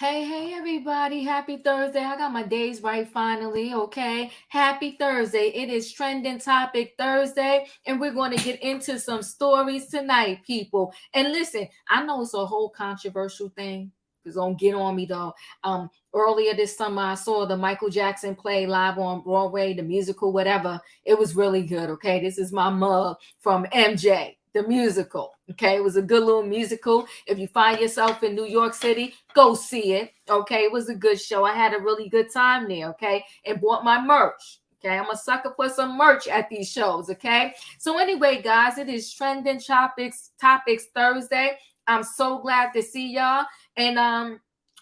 Hey, everybody. Happy Thursday. I got my days right finally, okay? Happy Thursday. It is Trending Topic Thursday, and we're going to get into some stories tonight, people. And listen, I know it's a whole controversial thing. It's going to get on me, though. Earlier this summer, I saw the Michael Jackson play live on Broadway, the musical, whatever. It was really good, okay? This is my mug from MJ, the musical. Okay, it was a good little musical. If you find yourself in New York City, go see it. Okay, it was a good show. I had a really good time there. Okay, and bought my merch. Okay, I'm a sucker for some merch at these shows. Okay, so anyway, guys, it is Trending Topics Thursday. I'm so glad to see y'all, and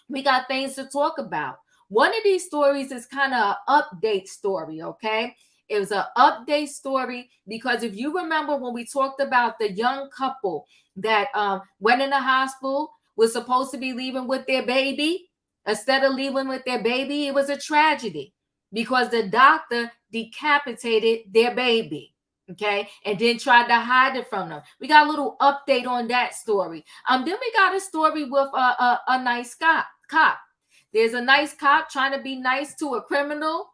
we got things to talk about. One of these stories is kind of an update story. Okay. It was an update story because if you remember when we talked about the young couple that went in the hospital, was supposed to be leaving with their baby. Instead of leaving with their baby, it was a tragedy because the doctor decapitated their baby. Okay, and then tried to hide it from them. We got a little update on that story. Then we got a story with a nice cop. There's a nice cop trying to be nice to a criminal.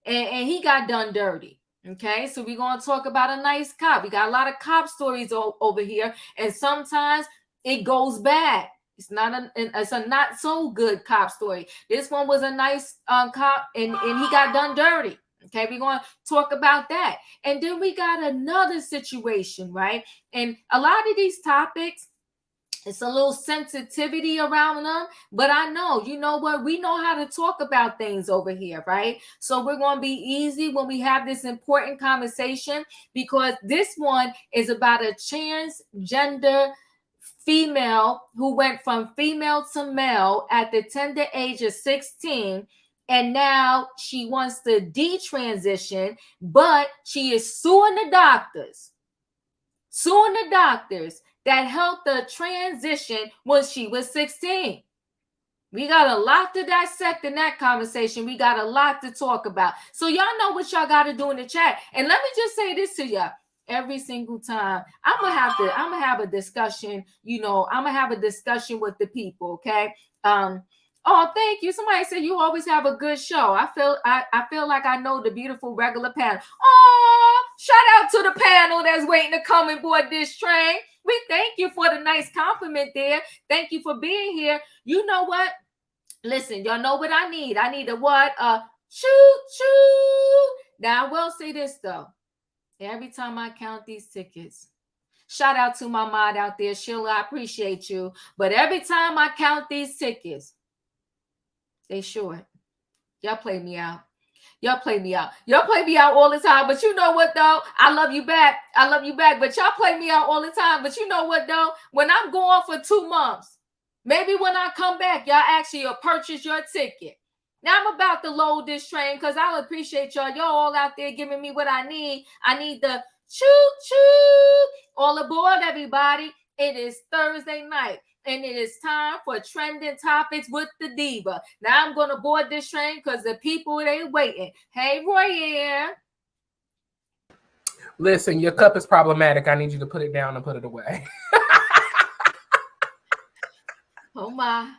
And he got done dirty. Okay, so we're going to talk about a nice cop. We got a lot of cop stories over here, and sometimes it goes bad. It's a not so good cop story. This one was a nice cop, and he got done dirty. Okay, we're going to talk about that. And then we got another situation, right? And a lot of these topics, it's a little sensitivity around them, but I know, you know what? We know how to talk about things over here, right? So we're going to be easy when we have this important conversation because this one is about a transgender female who went from female to male at the tender age of 16. And now she wants to detransition, but she is suing the doctors that helped her transition when she was 16. We got a lot to dissect in that conversation. We got a lot to talk about. So y'all know what y'all got to do in the chat. And let me just say this to y'all. Every single time I'm gonna have a discussion. I'm gonna have a discussion with the people. Okay. Oh, thank you. Somebody said you always have a good show. I feel like I know the beautiful regular panel. Oh, shout out to the panel that's waiting to come and board this train. We thank you for the nice compliment there. Thank you for being here. You know what? Listen, y'all know what I need. I need a what? Choo-choo. Now, I will say this, though. Every time I count these tickets, shout out to my mod out there, Sheila. I appreciate you. But every time I count these tickets, they short. Y'all play me out. Y'all play me out all the time. But you know what, though? I love you back. But y'all play me out all the time. But you know what, though? When I'm gone for 2 months, maybe when I come back, y'all actually will purchase your ticket. Now I'm about to load this train because I appreciate y'all. Y'all all out there giving me what I need. I need the choo-choo. All aboard, everybody. It is Thursday night. And it is time for Trending Topics with the Diva. Now I'm going to board this train because the people, they waiting. Hey, Roy. Listen, your cup is problematic. I need you to put it down and put it away. Oh, my.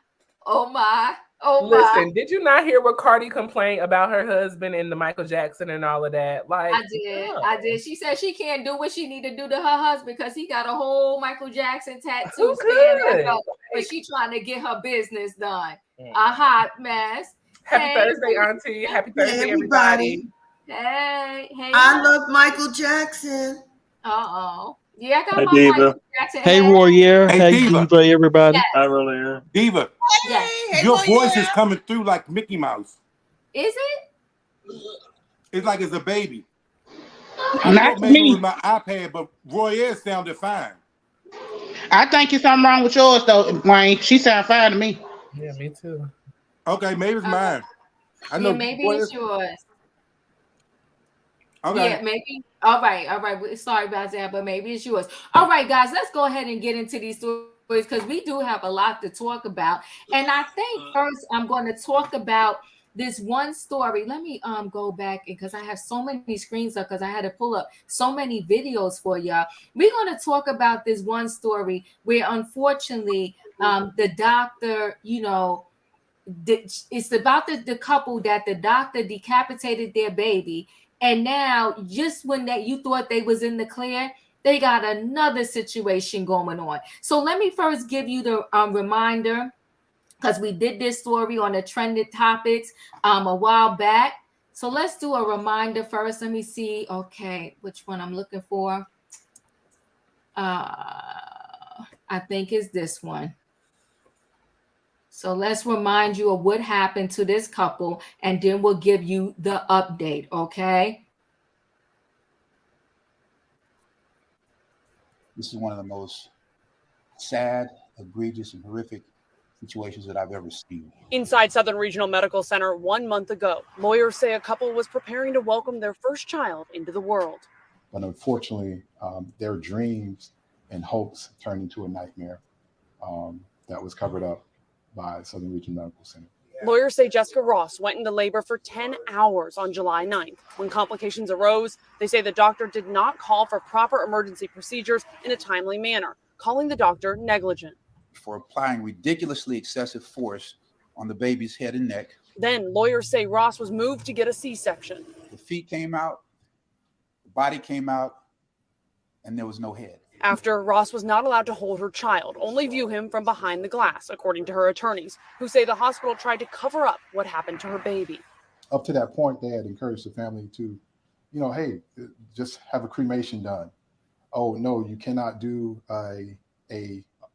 Oh my. Listen, did you not hear what Cardi complained about her husband and the Michael Jackson and all of that? Like, I did. no. I did. She said she can't do what she need to do to her husband because he got a whole Michael Jackson tattoo Who stand could? up, but she trying to get her business done. A hot mess. Happy Hey, Thursday, Auntie. Happy Hey, Thursday, everybody. hey. I love Michael Jackson. Yeah, I got Hey, my Diva. Michael Jackson. Hey, Warrior. Hey, Hey, Diva. Diva, everybody. Yes. Hi, Warrior. Diva, Yes. Hey, your boy, voice yeah. is coming through like Mickey Mouse. Is it? It's like it's a baby. I Not thought to maybe it me. was my iPad, but Roy sounded fine. I think it's something wrong with yours, though, Wayne. She sound fine to me. Yeah, me too. Okay, maybe it's mine. I Yeah, know maybe Roy it's yours. Okay. Yeah, maybe. All right. Sorry about that, but maybe it's yours. All right, guys, let's go ahead and get into these stories because we do have a lot to talk about. And I think first I'm going to talk about this one story. Let me go back because I have so many screens up because I had to pull up so many videos for y'all. We're going to talk about this one story where unfortunately the doctor, it's about the couple that the doctor decapitated their baby, and now just when that you thought they was in the clear, they got another situation going on. So let me first give you the reminder, because we did this story on the trended topics a while back. So let's do a reminder first. Let me see. Okay, which one I'm looking for. I think it's this one. So let's remind you of what happened to this couple, and then we'll give you the update, okay? This is one of the most sad, egregious, and horrific situations that I've ever seen. Inside Southern Regional Medical Center 1 month ago, lawyers say a couple was preparing to welcome their first child into the world. But unfortunately, their dreams and hopes turned into a nightmare that was covered up by Southern Regional Medical Center. Lawyers say Jessica Ross went into labor for 10 hours on July 9th. When complications arose, they say the doctor did not call for proper emergency procedures in a timely manner, calling the doctor negligent. For applying ridiculously excessive force on the baby's head and neck. Then lawyers say Ross was moved to get a C-section. The feet came out, the body came out, and there was no head. After, Ross was not allowed to hold her child, only view him from behind the glass, according to her attorneys, who say the hospital tried to cover up what happened to her baby. Up to that point, they had encouraged the family to, hey, just have a cremation done. Oh, no, you cannot do a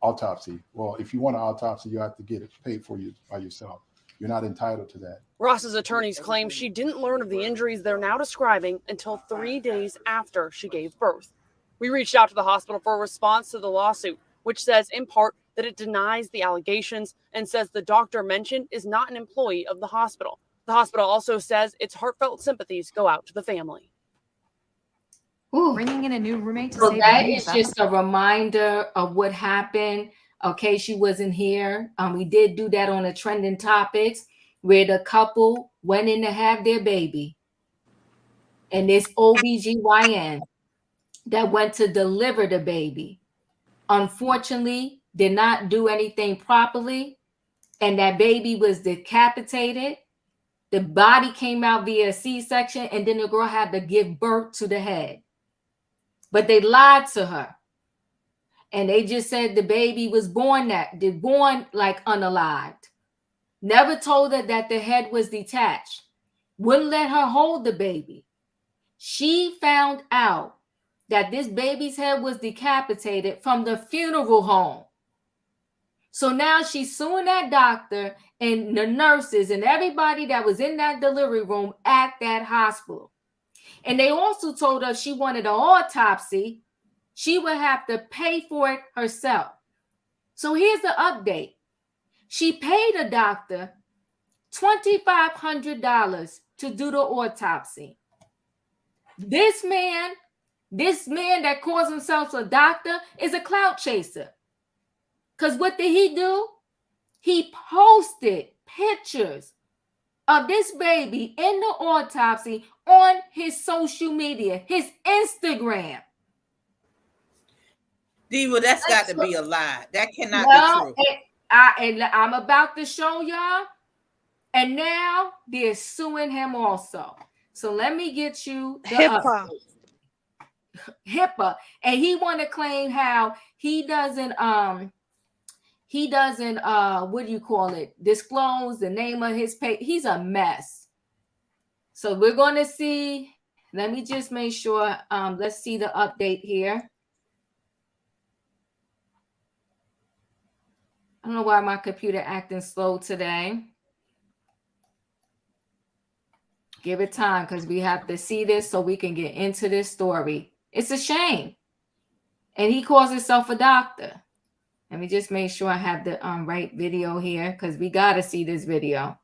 autopsy. Well, if you want an autopsy, you have to get it paid for you by yourself. You're not entitled to that. Ross's attorneys claim she didn't learn of the injuries they're now describing until 3 days after she gave birth. We reached out to the hospital for a response to the lawsuit, which says in part that it denies the allegations and says the doctor mentioned is not an employee of the hospital. The hospital also says its heartfelt sympathies go out to the family. Ooh. Bringing in a new roommate to so save that money, is just a reminder of what happened. Okay, she wasn't here. We did do that on the trending topics where the couple went in to have their baby, and this OBGYN that went to deliver the baby, unfortunately, did not do anything properly, and that baby was decapitated. The body came out via C-section, and then the girl had to give birth to the head. But they lied to her, and they just said the baby was born like unalived. Never told her that the head was detached. Wouldn't let her hold the baby. She found out that this baby's head was decapitated from the funeral home. So now she's suing that doctor and the nurses and everybody that was in that delivery room at that hospital. And they also told her if she wanted an autopsy, she would have to pay for it herself. So here's the update. She paid a doctor $2,500 to do the autopsy. This man that calls himself a doctor is a clout chaser. Because what did he do? He posted pictures of this baby in the autopsy on his social media, his Instagram. Diva, that's got to be a lie. That cannot be true. I'm about to show y'all And now they're suing him also. So let me get you the HIPAA. HIPAA. And he want to claim how he doesn't what do you call it, disclose the name of his pay. He's a mess. So we're going to see. Let me just make sure. Let's see the update here. I don't know why my computer acting slow today. Give it time because we have to see this so we can get into this story. It's a shame. And he calls himself a doctor. Let me just make sure I have the right video here because we got to see this video.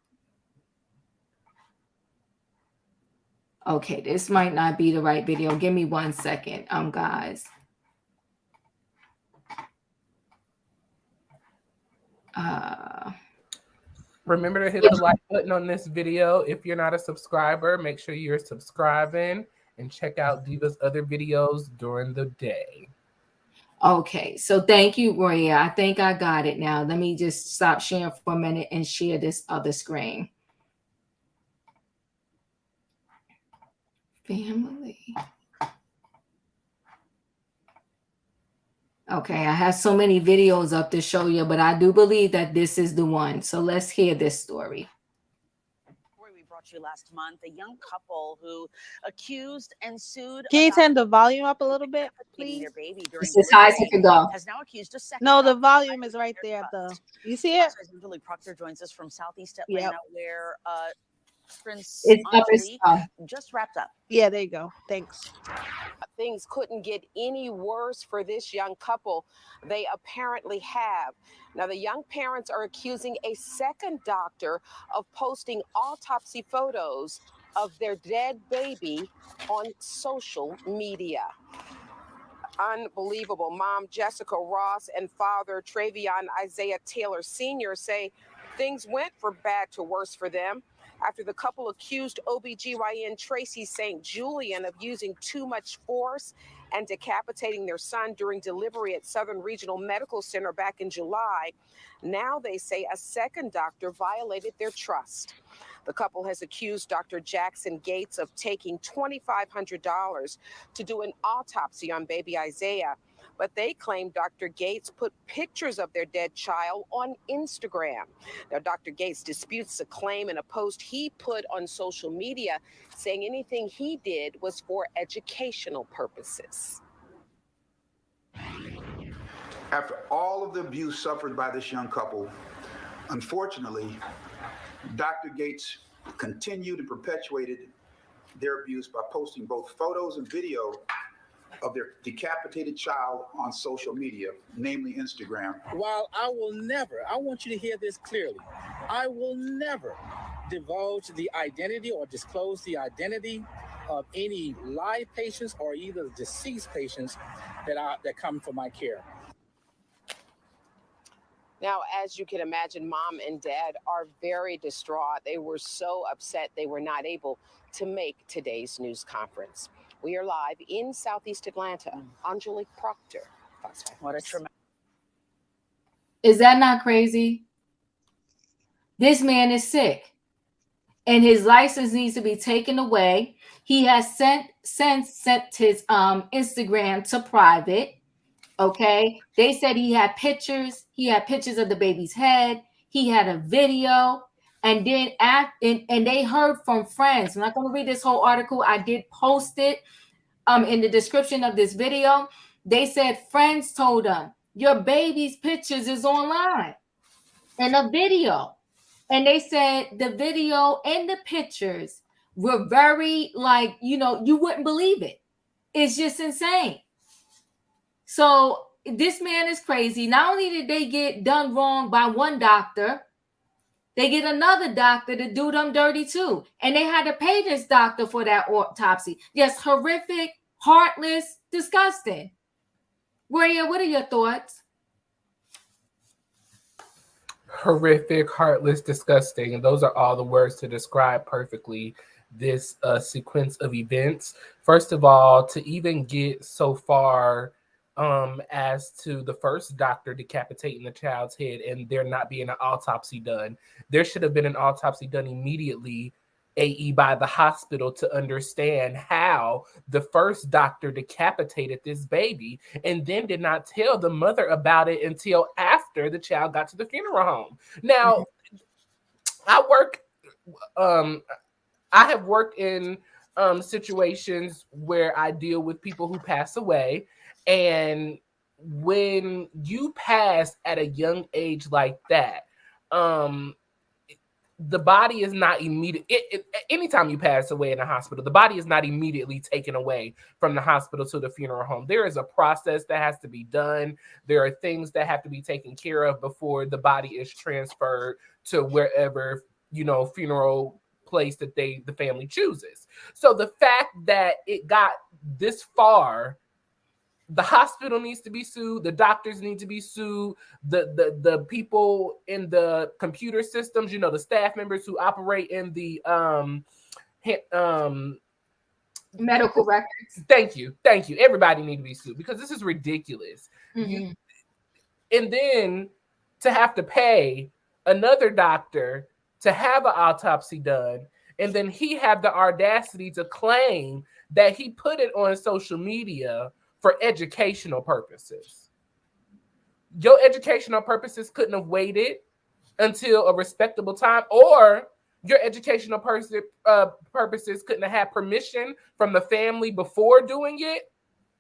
Okay, this might not be the right video. Give me 1 second, guys. Remember to hit the like button on this video. If you're not a subscriber, make sure you're subscribing and check out Diva's other videos during the day. Okay, so thank you, Roya. I think I got it now. Let me just stop sharing for a minute and share this other screen. Family. Okay, I have so many videos up to show you, but I do believe that this is the one. So let's hear this story. We brought you last month, a young couple who accused and sued. Can you turn the volume up a little bit, please? Their baby during It's as high as it can go. has now accused a second. No, the volume is right there. You see it? Billy Proctor joins us from Southeast Atlanta, where Prince It's up Angelique just wrapped up. Yeah, there you go. Thanks. Things couldn't get any worse for this young couple. They apparently have. Now, the young parents are accusing a second doctor of posting autopsy photos of their dead baby on social media. Unbelievable. Mom Jessica Ross and father Travion Isaiah Taylor Sr. say things went from bad to worse for them after the couple accused OBGYN Tracy St. Julian of using too much force and decapitating their son during delivery at Southern Regional Medical Center back in July. Now they say a second doctor violated their trust. The couple has accused Dr. Jackson Gates of taking $2,500 to do an autopsy on baby Isaiah. But they claim Dr. Gates put pictures of their dead child on Instagram. Now, Dr. Gates disputes the claim in a post he put on social media, saying anything he did was for educational purposes. After all of the abuse suffered by this young couple, unfortunately, Dr. Gates continued and perpetuated their abuse by posting both photos and video of their decapitated child on social media, namely Instagram. While I will never, I want you to hear this clearly, I will never divulge the identity or disclose the identity of any live patients or either deceased patients that come for my care. Now, as you can imagine, mom and dad are very distraught. They were so upset they were not able to make today's news conference. We are live in Southeast Atlanta. Angelique Proctor. What a tremendous. Is that not crazy? This man is sick and his license needs to be taken away. He has sent his Instagram to private. Okay. They said he had pictures. He had pictures of the baby's head. He had a video. And then and they heard from friends. I'm not going to read this whole article. I did post it in the description of this video. They said friends told them, your baby's pictures is online and a video. And they said the video and the pictures were very you wouldn't believe it. It's just insane. So this man is crazy. Not only did they get done wrong by one doctor, they get another doctor to do them dirty too. And they had to pay this doctor for that autopsy. Yes, horrific, heartless, disgusting. Roya, what are your thoughts? Horrific, heartless, disgusting. And those are all the words to describe perfectly this sequence of events. First of all, to even get so far as to the first doctor decapitating the child's head and there not being an autopsy done. There should have been an autopsy done immediately, AE, by the hospital to understand how the first doctor decapitated this baby and then did not tell the mother about it until after the child got to the funeral home. Now, I have worked in situations where I deal with people who pass away, and when you pass at a young age like that, the body is not immediate. Anytime you pass away in a hospital, the body is not immediately taken away from the hospital to the funeral home. There is a process that has to be done. There are things that have to be taken care of before the body is transferred to wherever, funeral place that the family chooses. So the fact that it got this far, the hospital needs to be sued, the doctors need to be sued, the people in the computer systems, the staff members who operate in the medical records. Thank you. Everybody need to be sued because this is ridiculous. Mm-hmm. And then to have to pay another doctor to have an autopsy done, and then he have the audacity to claim that he put it on social media for educational purposes. Your educational purposes couldn't have waited until a respectable time, or your educational purposes couldn't have had permission from the family before doing it.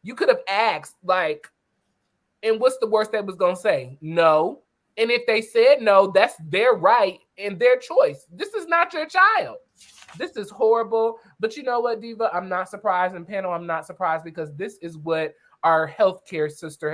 You could have asked, and what's the worst they was going to say? No. And if they said no, that's their right and their choice. This is not your child. This is horrible. But you know what, Diva? I'm not surprised. And panel, I'm not surprised because this is what our healthcare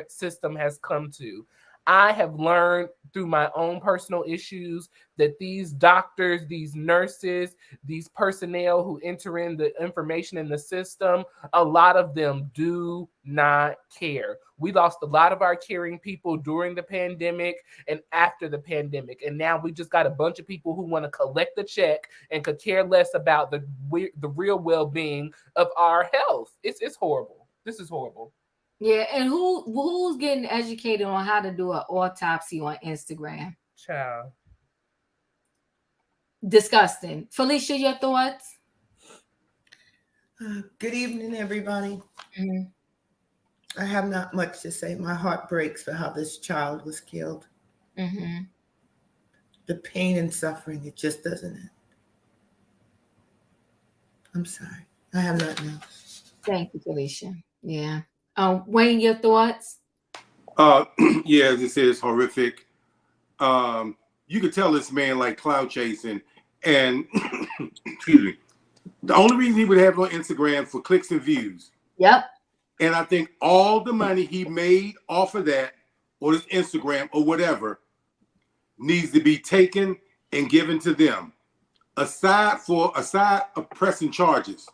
system has come to. I have learned through my own personal issues that these doctors, these nurses, these personnel who enter in the information in the system, a lot of them do not care. We lost a lot of our caring people during the pandemic and after the pandemic. And now we just got a bunch of people who want to collect the check and could care less about the real well-being of our health. It's horrible. This is horrible. Yeah, and who's getting educated on how to do an autopsy on Instagram? Child. Disgusting. Felicia, your thoughts? Good evening, everybody. I have not much to say. My heart breaks for how this child was killed. The pain and suffering, it just doesn't end. I'm sorry. I have nothing else. Thank you, Felicia. Yeah. Wayne, your thoughts? Yeah, this is horrific. You could tell this man like cloud chasing, and excuse me. The only reason he would have it on Instagram for clicks and views. Yep. And I think all the money he made off of that, or his Instagram or whatever, needs to be taken and given to them, aside of pressing charges.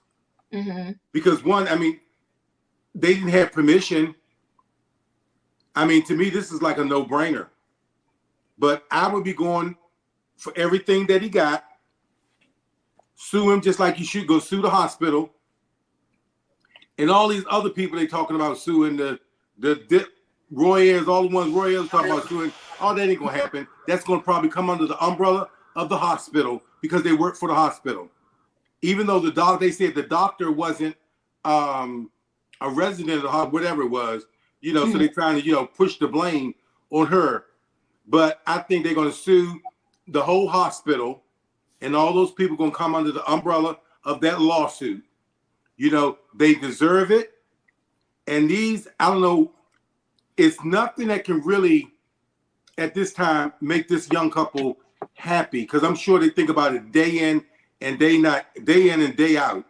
Because one, they didn't have permission. To me, this is like a no-brainer. But I would be going for everything that he got, sue him just like you should go sue the hospital. And all these other people they talking about suing, the Roy Ayers, all the ones Roy Ayers talking about suing, all that ain't gonna happen. That's gonna probably come under the umbrella of the hospital because they work for the hospital. Even though they said the doctor wasn't a resident of the hospital, whatever it was, so they're trying to, push the blame on her. But I think they're gonna sue the whole hospital, and all those people gonna come under the umbrella of that lawsuit. They deserve it. And these, I don't know, it's nothing that can really, at this time, make this young couple happy. Because I'm sure they think about it day in and day out.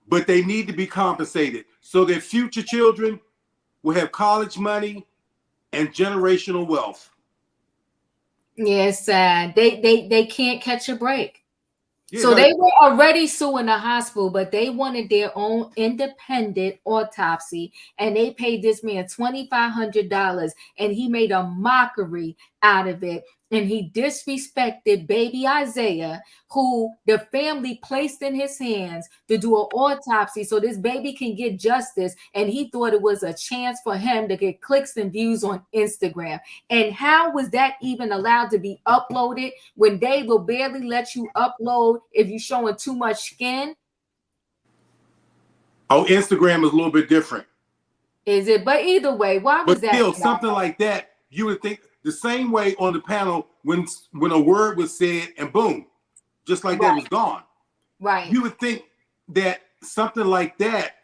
But they need to be compensated so their future children will have college money and generational wealth. Yes, they can't catch a break. Yeah, so they were already suing the hospital, but they wanted their own independent autopsy, and they paid this man $2,500, and he made a mockery out of it. And he disrespected baby Isaiah, who the family placed in his hands to do an autopsy so this baby can get justice. And he thought it was a chance for him to get clicks and views on Instagram. And how was that even allowed to be uploaded when they will barely let you upload if you're showing too much skin? Oh, Instagram is a little bit different. Is it? But either way, why was But that? still, something like that, you would think the same way on the panel when a word was said and boom, just like that was gone. Right. You would think that something like that,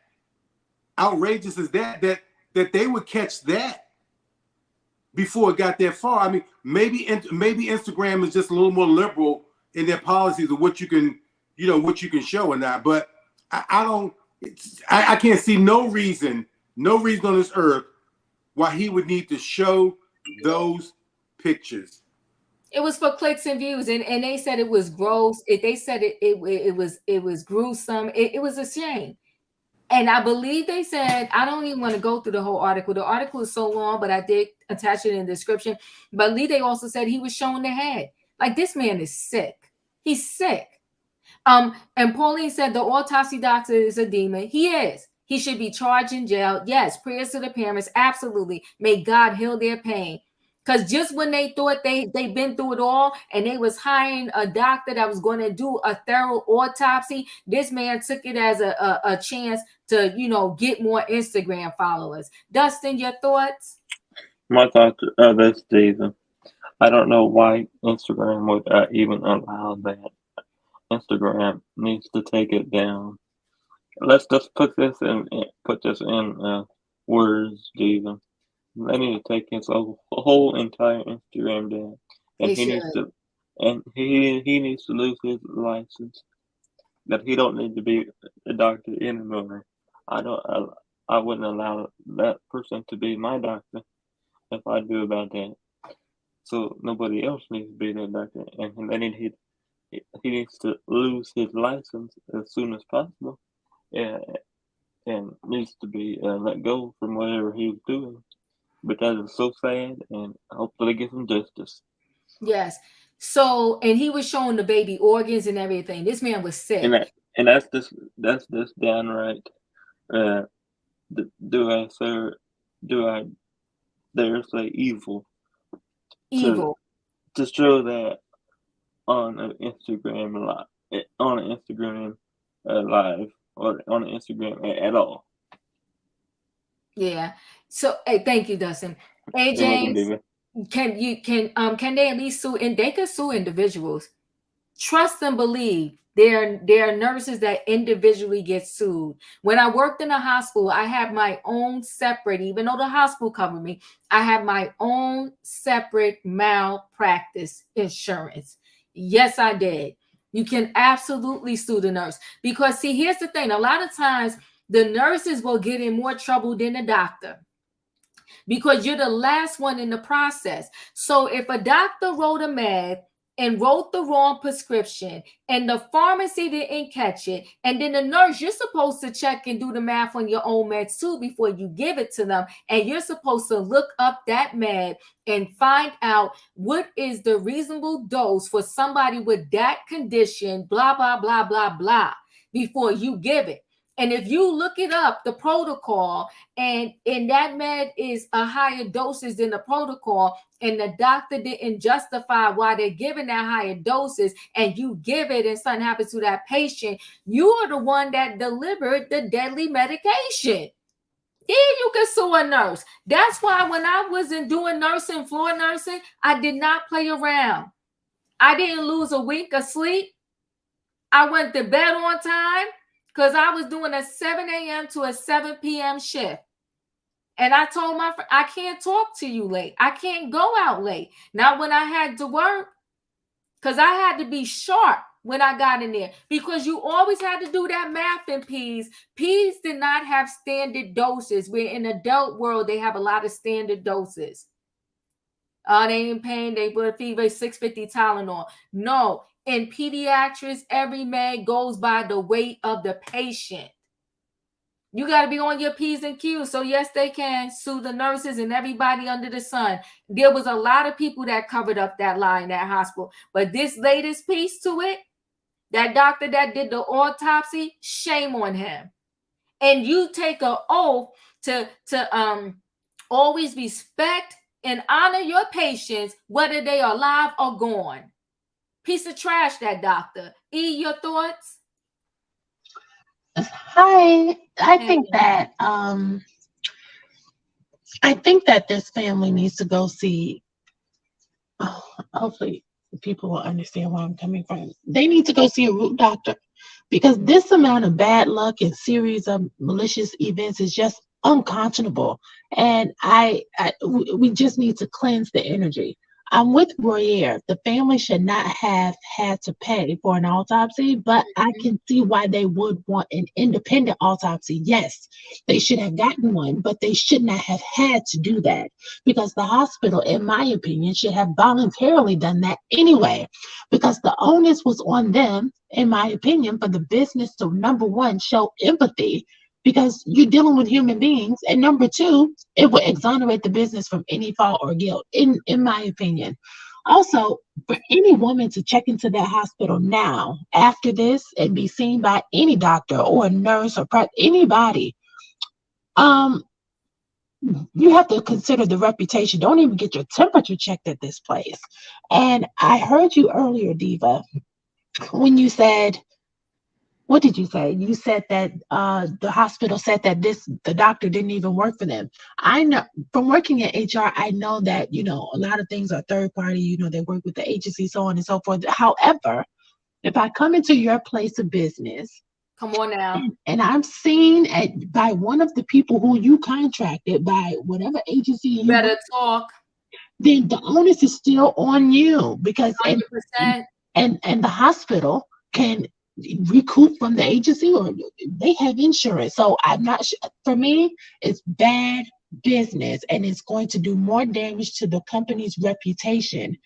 outrageous as that they would catch that before it got that far. I mean, maybe Instagram is just a little more liberal in their policies of what you can, what you can show or not. But I can't see no reason on this earth why he would need to show those pictures. It was for clicks and views, and they said it was gross. They said it was gruesome. It was a shame. And I believe they said, I don't even want to go through the whole article. The article is so long, but I did attach it in the description. But Lee, they also said he was showing the head. Like, this man is sick. He's sick. And Pauline said the autopsy doctor is a demon. He is. He should be charged in jail. Yes, prayers to the parents. Absolutely. May God heal their pain. Because just when they thought they've been through it all and they was hiring a doctor that was going to do a thorough autopsy, this man took it as a chance to, get more Instagram followers. Dustin, your thoughts? My thoughts are this, Stephen. I don't know why Instagram would even allow that. Instagram needs to take it down. Let's just put this in words, Stephen. They need to take his whole entire Instagram down, and he needs to lose his license. That he don't need to be a doctor anymore. I wouldn't allow that person to be my doctor if I do about that. So nobody else needs to be that doctor, and he needs to lose his license as soon as possible, and needs to be let go from whatever he was doing. But that is so sad, and hopefully get some justice. Yes. So, and he was showing the baby organs and everything. This man was sick. And that's just downright. Do I dare say evil? Evil. To show that on an Instagram live, or on an Instagram at all. Yeah. So, hey, thank you, Dustin. Hey, James, can they at least sue? And they could sue individuals. Trust and believe. There are nurses that individually get sued. When I worked in a hospital, I had my own separate, even though the hospital covered me, I had my own separate malpractice insurance. Yes, I did. You can absolutely sue the nurse because, see, here's the thing. A lot of times the nurses will get in more trouble than the doctor because you're the last one in the process. So if a doctor wrote a med and wrote the wrong prescription and the pharmacy didn't catch it, and then the nurse, you're supposed to check and do the math on your own meds too before you give it to them, and you're supposed to look up that med and find out what is the reasonable dose for somebody with that condition, blah, blah, blah, blah, blah, before you give it. And if you look it up, the protocol, and that med is a higher dosage than the protocol, and the doctor didn't justify why they're giving that higher doses, and you give it and something happens to that patient, you are the one that delivered the deadly medication. Yeah, you can sue a nurse. That's why when I wasn't doing nursing, floor nursing, I did not play around. I didn't lose a wink of sleep. I went to bed on time because I was doing a 7 a.m. to a 7 p.m. shift. And I told my friend, I can't talk to you late. I can't go out late. Now, when I had to work, because I had to be sharp when I got in there, because you always had to do that math in P's. P's did not have standard doses. Where in the adult world, they have a lot of standard doses. They ain't paying, they put fever 650 Tylenol. No, in pediatrics, every med goes by the weight of the patient. You got to be on your P's and Q's. So yes, they can sue the nurses and everybody under the sun. There was a lot of people that covered up that lie in that hospital. But this latest piece to it, that doctor that did the autopsy, shame on him. And you take an oath to always respect and honor your patients, whether they are alive or gone. Piece of trash, that doctor. E, your thoughts? Hi. I think that this family needs to go see. Hopefully, people will understand where I'm coming from. They need to go see a root doctor, because this amount of bad luck and series of malicious events is just unconscionable. And we just need to cleanse the energy. I'm with Royer. The family should not have had to pay for an autopsy, but I can see why they would want an independent autopsy. Yes, they should have gotten one, but they should not have had to do that, because the hospital, in my opinion, should have voluntarily done that anyway, because the onus was on them, in my opinion, for the business to, number one, show empathy, because you're dealing with human beings, and number two, it would exonerate the business from any fault or guilt, in my opinion. Also, for any woman to check into that hospital now after this and be seen by any doctor or a nurse or anybody, you have to consider the reputation. Don't even get your temperature checked at this place. And I heard you earlier, Diva, when you said, what did you say? You said that the hospital said that the doctor didn't even work for them. I know from working in HR, I know that, a lot of things are third party, they work with the agency, so on and so forth. However, if I come into your place of business, come on now, and I'm seen by one of the people who you contracted, by whatever agency you better talk, then the onus is still on you, because 100%. And the hospital can recoup from the agency, or they have insurance. So I'm not sure. For me, it's bad business, and it's going to do more damage to the company's reputation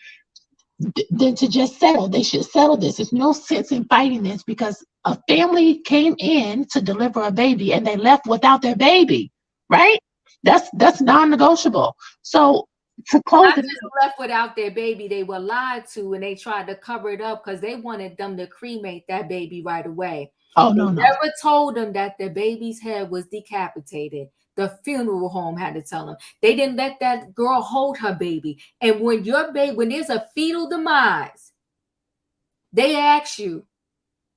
than to just settle. They should settle this. There's no sense in fighting this, because a family came in to deliver a baby and they left without their baby, right? That's non-negotiable. So to close Not it, just left without their baby, they were lied to, and they tried to cover it up because they wanted them to cremate that baby right away. Oh, they no. never told them that the baby's head was decapitated. The funeral home had to tell them. They didn't let that girl hold her baby. And when there's a fetal demise, they ask you,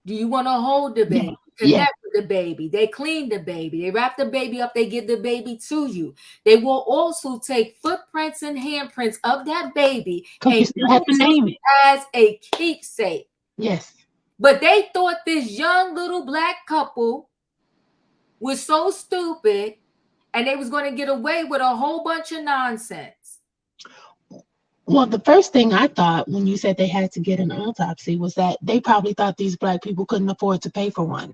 do you want to hold the baby? Connect with the baby. They clean the baby. They wrap the baby up. They give the baby to you. They will also take footprints and handprints of that baby and use it as a keepsake. Yes. But they thought this young little black couple was so stupid, and they was going to get away with a whole bunch of nonsense. Well, the first thing I thought when you said they had to get an autopsy was that they probably thought these black people couldn't afford to pay for one.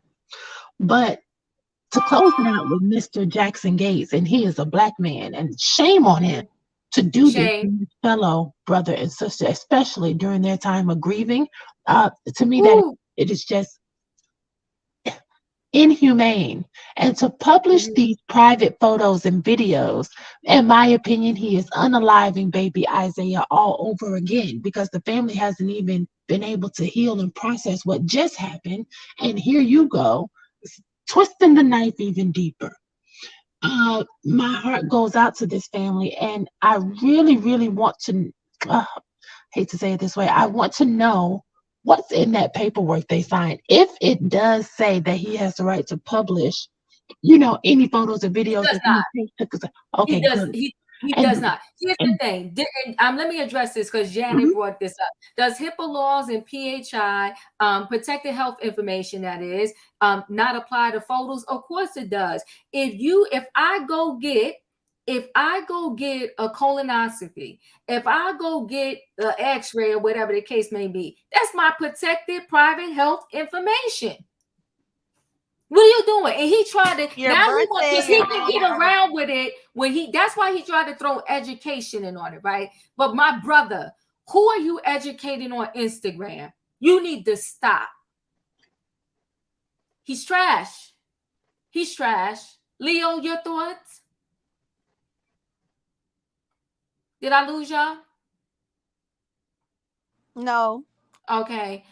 But to close it out with Mr. Jackson Gates, and he is a black man, and shame on him to do this to his fellow brother and sister, especially during their time of grieving. To me, that it is just inhumane. And to publish these private photos and videos, in my opinion, he is unaliving baby Isaiah all over again, because the family hasn't even been able to heal and process what just happened. And here you go, twisting the knife even deeper. My heart goes out to this family, and I really, really want to, hate to say it this way, I want to know what's in that paperwork they signed. If it does say that he has the right to publish, any photos or videos. He does not. Okay, he does. He does not. Here's the thing. Let me address this, because Janet brought this up. Does HIPAA laws and PHI, protected health information, that is, not apply to photos? Of course it does. If I go get a colonoscopy, if I go get an X-ray or whatever the case may be, that's my protected private health information. What are you doing? And he tried to he can get around with it that's why he tried to throw education in on it, right? But my brother, who are you educating on Instagram? You need to stop. He's trash. He's trash. Leo, your thoughts? Did I lose y'all? No. Okay.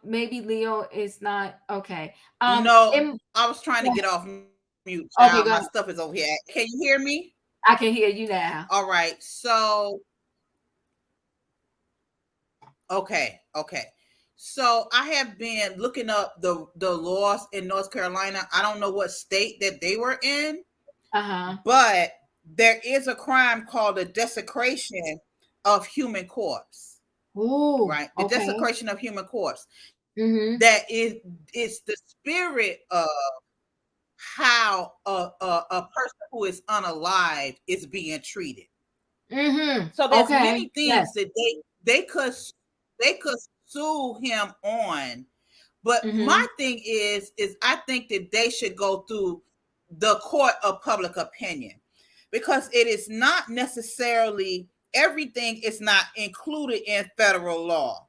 Maybe Leo is not okay. No, I was trying to get off mute, Okay, child. go My ahead. stuff is over here. Can you hear me? I can hear you now. All right. So, okay. So I have been looking up the laws in North Carolina. I don't know what state that they were in, but there is a crime called the desecration of human corpse. Ooh, right? The okay. desecration of human corpse. Mm-hmm. That is, it's the spirit of how a person who is unalive is being treated. Mm-hmm. So there's Okay. many things Yes. that they could sue him on, but my thing is I think that they should go through the court of public opinion, because it is not necessarily everything is not included in federal law.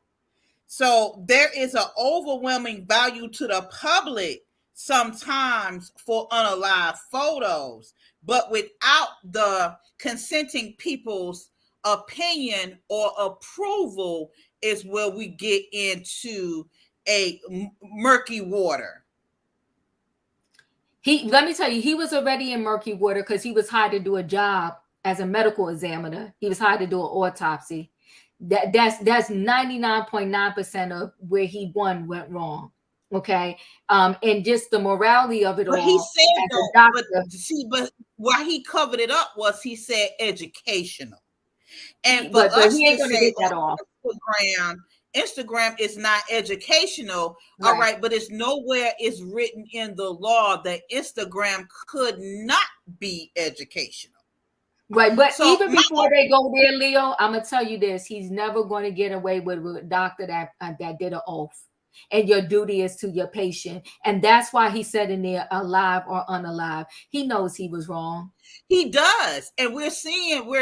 So there is an overwhelming value to the public sometimes for unalive photos, but without the consenting people's opinion or approval is where we get into a murky water. Let me tell you, he was already in murky water because he was hired to do a job as a medical examiner. He was hired to do an autopsy. That's 99.9% of where he went wrong. Okay. And just the morality of it all. But he said as a though, doctor, but why he covered it up was he said educational. And for but us he ain't to gonna say get that off. Instagram is not educational, Right. all right, but it's nowhere is written in the law that Instagram could not be educational. Right, but So even before they go there, Leo, I'm gonna tell you this: he's never going to get away with a doctor that did an oath, and your duty is to your patient, and that's why he said in there, alive or unalive. He knows he was wrong. He does, and we're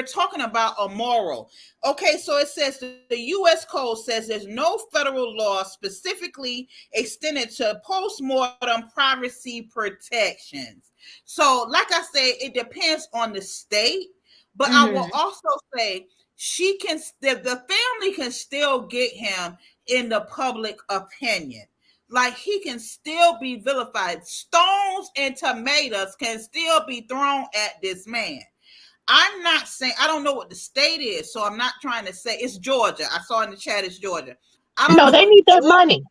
talking about a moral. Okay, so it says the U.S. Code says there's no federal law specifically extended to postmortem privacy protections. So, like I said, it depends on the state, but I will also say the family can still get him in the public opinion. Like he can still be vilified. Stones and tomatoes can still be thrown at this man. I'm not saying, I don't know what the state is, so I'm not trying to say it's Georgia. I saw in the chat it's Georgia. I don't know. They need that money.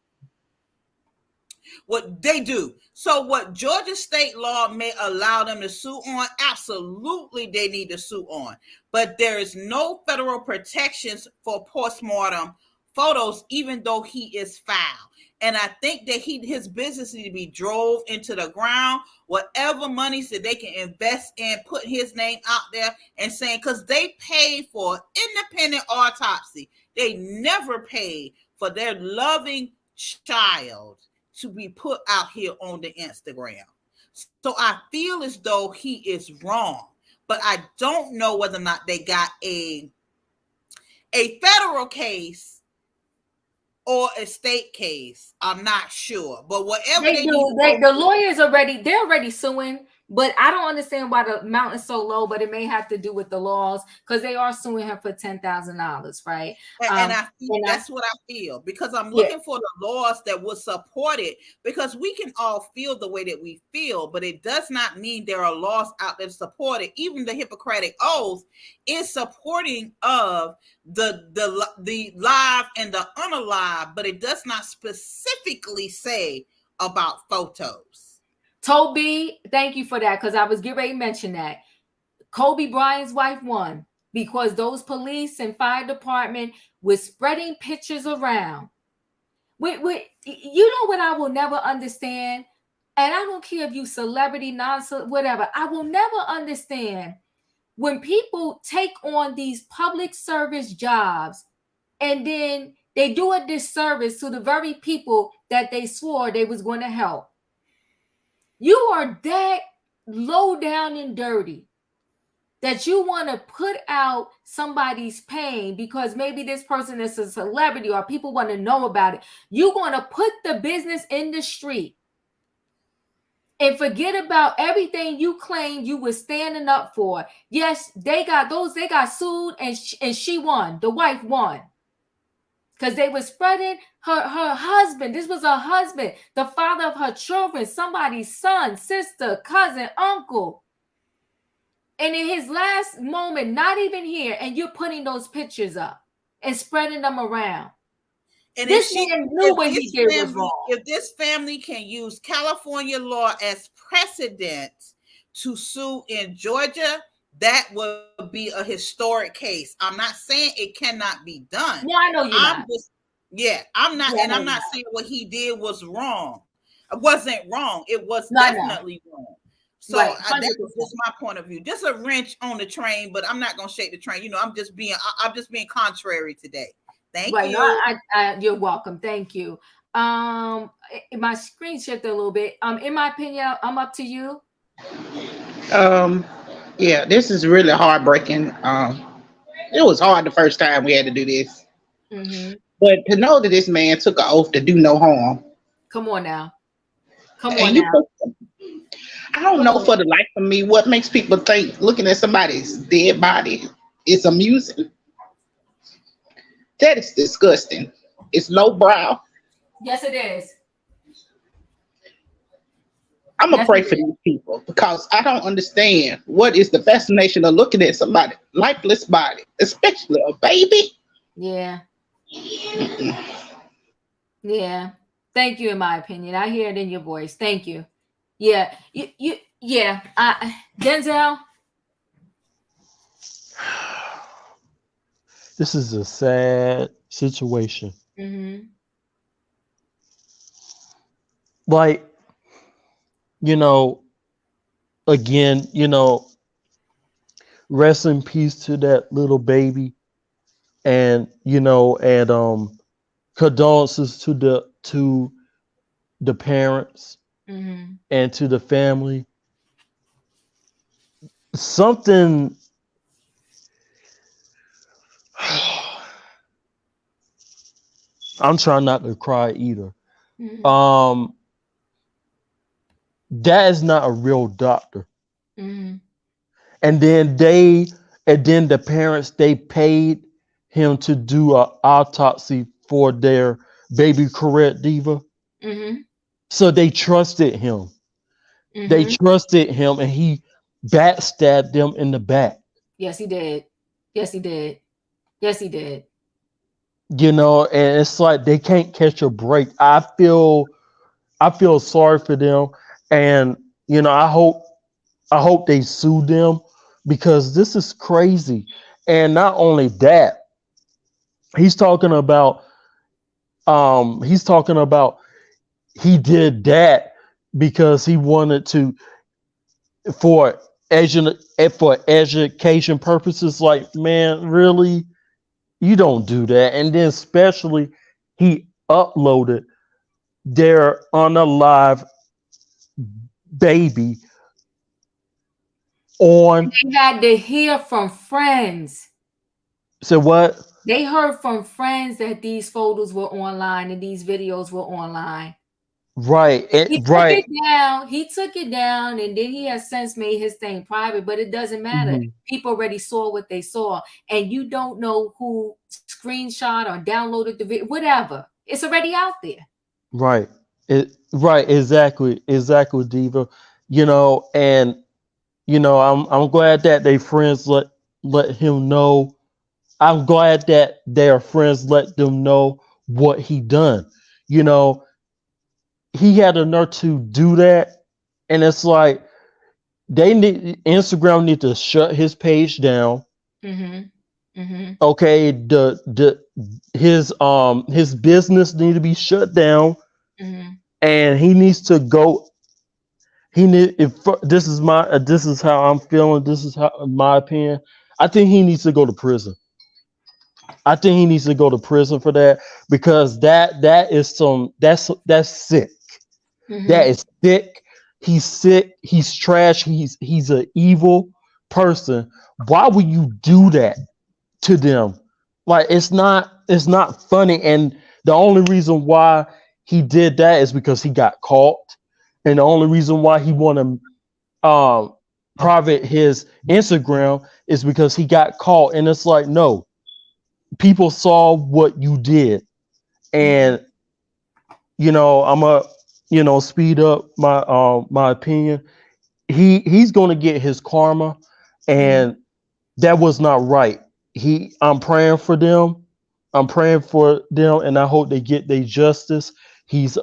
What they do. So what Georgia state law may allow them to sue on, absolutely they need to sue on. But there is no federal protections for postmortem photos, even though he is foul. And I think that his business need to be drove into the ground. Whatever monies that they can invest in, put his name out there and saying, because they paid for independent autopsy. They never paid for their loving child to be put out here on the Instagram. So I feel as though he is wrong, but I don't know whether or not they got a federal case or a state case. I'm not sure, but whatever They do. The lawyers they're already suing, but I don't understand why the amount is so low. But it may have to do with the laws because they are suing him for $10,000, right? And that's what I feel, because I'm looking for the laws that will support it, because we can all feel the way that we feel, but it does not mean there are laws out there to support it. Even the Hippocratic Oath is supporting of the live and the unalive, but it does not specifically say about photos. Toby, thank you for that, because I was getting ready to mention that. Kobe Bryant's wife won because those police and fire department was spreading pictures around. You know what I will never understand? And I don't care if you celebrity, whatever. I will never understand when people take on these public service jobs and then they do a disservice to the very people that they swore they was going to help. You are that low down and dirty that you want to put out somebody's pain because maybe this person is a celebrity or people want to know about it. You're going to put the business in the street and forget about everything you claimed you were standing up for. Yes, they got sued, and she won. The wife won. Because they were spreading her husband. This was her husband, the father of her children, somebody's son, sister, cousin, uncle. And in his last moment, not even here, and you're putting those pictures up and spreading them around. And this man knew what he did was wrong. If this family can use California law as precedent to sue in Georgia, that would be a historic case. I'm not saying it cannot be done. No, I know you're not. I'm not, Yeah, and I'm not saying what he did was wrong. It wasn't wrong. It was definitely wrong. So right, that was just my point of view. Just a wrench on the train, but I'm not gonna shake the train. You know, I'm just being contrary today. Thank you. No, you're welcome. Thank you. My screen shifted a little bit. In my opinion, I'm up to you. Yeah, this is really heartbreaking. It was hard the first time we had to do this. Mm-hmm. But to know that this man took an oath to do no harm. Come on now. I don't know for the life of me what makes people think looking at somebody's dead body is amusing. That is disgusting. It's lowbrow. Yes, it is. I'm gonna pray for these people because I don't understand what is the fascination of looking at somebody's lifeless body, especially a baby. Yeah. Yeah. Thank you. In my opinion, I hear it in your voice. Thank you. Yeah. Denzel. This is a sad situation. Mm-hmm. Like, again, rest in peace to that little baby, and condolences to the parents mm-hmm. and to the family. Something I'm trying not to cry either. Mm-hmm. That is not a real doctor. Mm-hmm. And then the parents, they paid him to do an autopsy for their baby, correct, Diva? Mm-hmm. So they trusted him. Mm-hmm. They trusted him, and he backstabbed them in the back. Yes, he did. Yes, he did. Yes, he did. And it's like they can't catch a break. I feel sorry for them, and I hope they sue them because this is crazy. And not only that, he's talking about he did that because he wanted to for education purposes. Like, man, really? You don't do that. And then especially he uploaded their unalive baby on. They had to hear from friends. So what? They heard from friends that these photos were online and these videos were online. Right. He took it down, and then he has since made his thing private, but it doesn't matter. Mm-hmm. People already saw what they saw, and you don't know who screenshot or downloaded the video, whatever. It's already out there. Right. Exactly, Diva. And I'm glad that they friends let him know. I'm glad that their friends let them know what he done. He had the nerve to do that, and it's like Instagram need to shut his page down. Mm-hmm. Mm-hmm. Okay, his business need to be shut down, mm-hmm. and he needs to go. This is how I'm feeling. This is my opinion. I think he needs to go to prison. I think he needs to go to prison for that because that's sick. Mm-hmm. That is sick. He's sick. He's trash. He's an evil person. Why would you do that to them? Like, it's not funny. And the only reason why he did that is because he got caught. and the only reason why he want to private his Instagram is because he got caught. And it's like, no, people saw what you did, and I'm a speed up my opinion. He's gonna get his karma, and that was not right. I'm praying for them. I'm praying for them, and I hope they get their justice. He's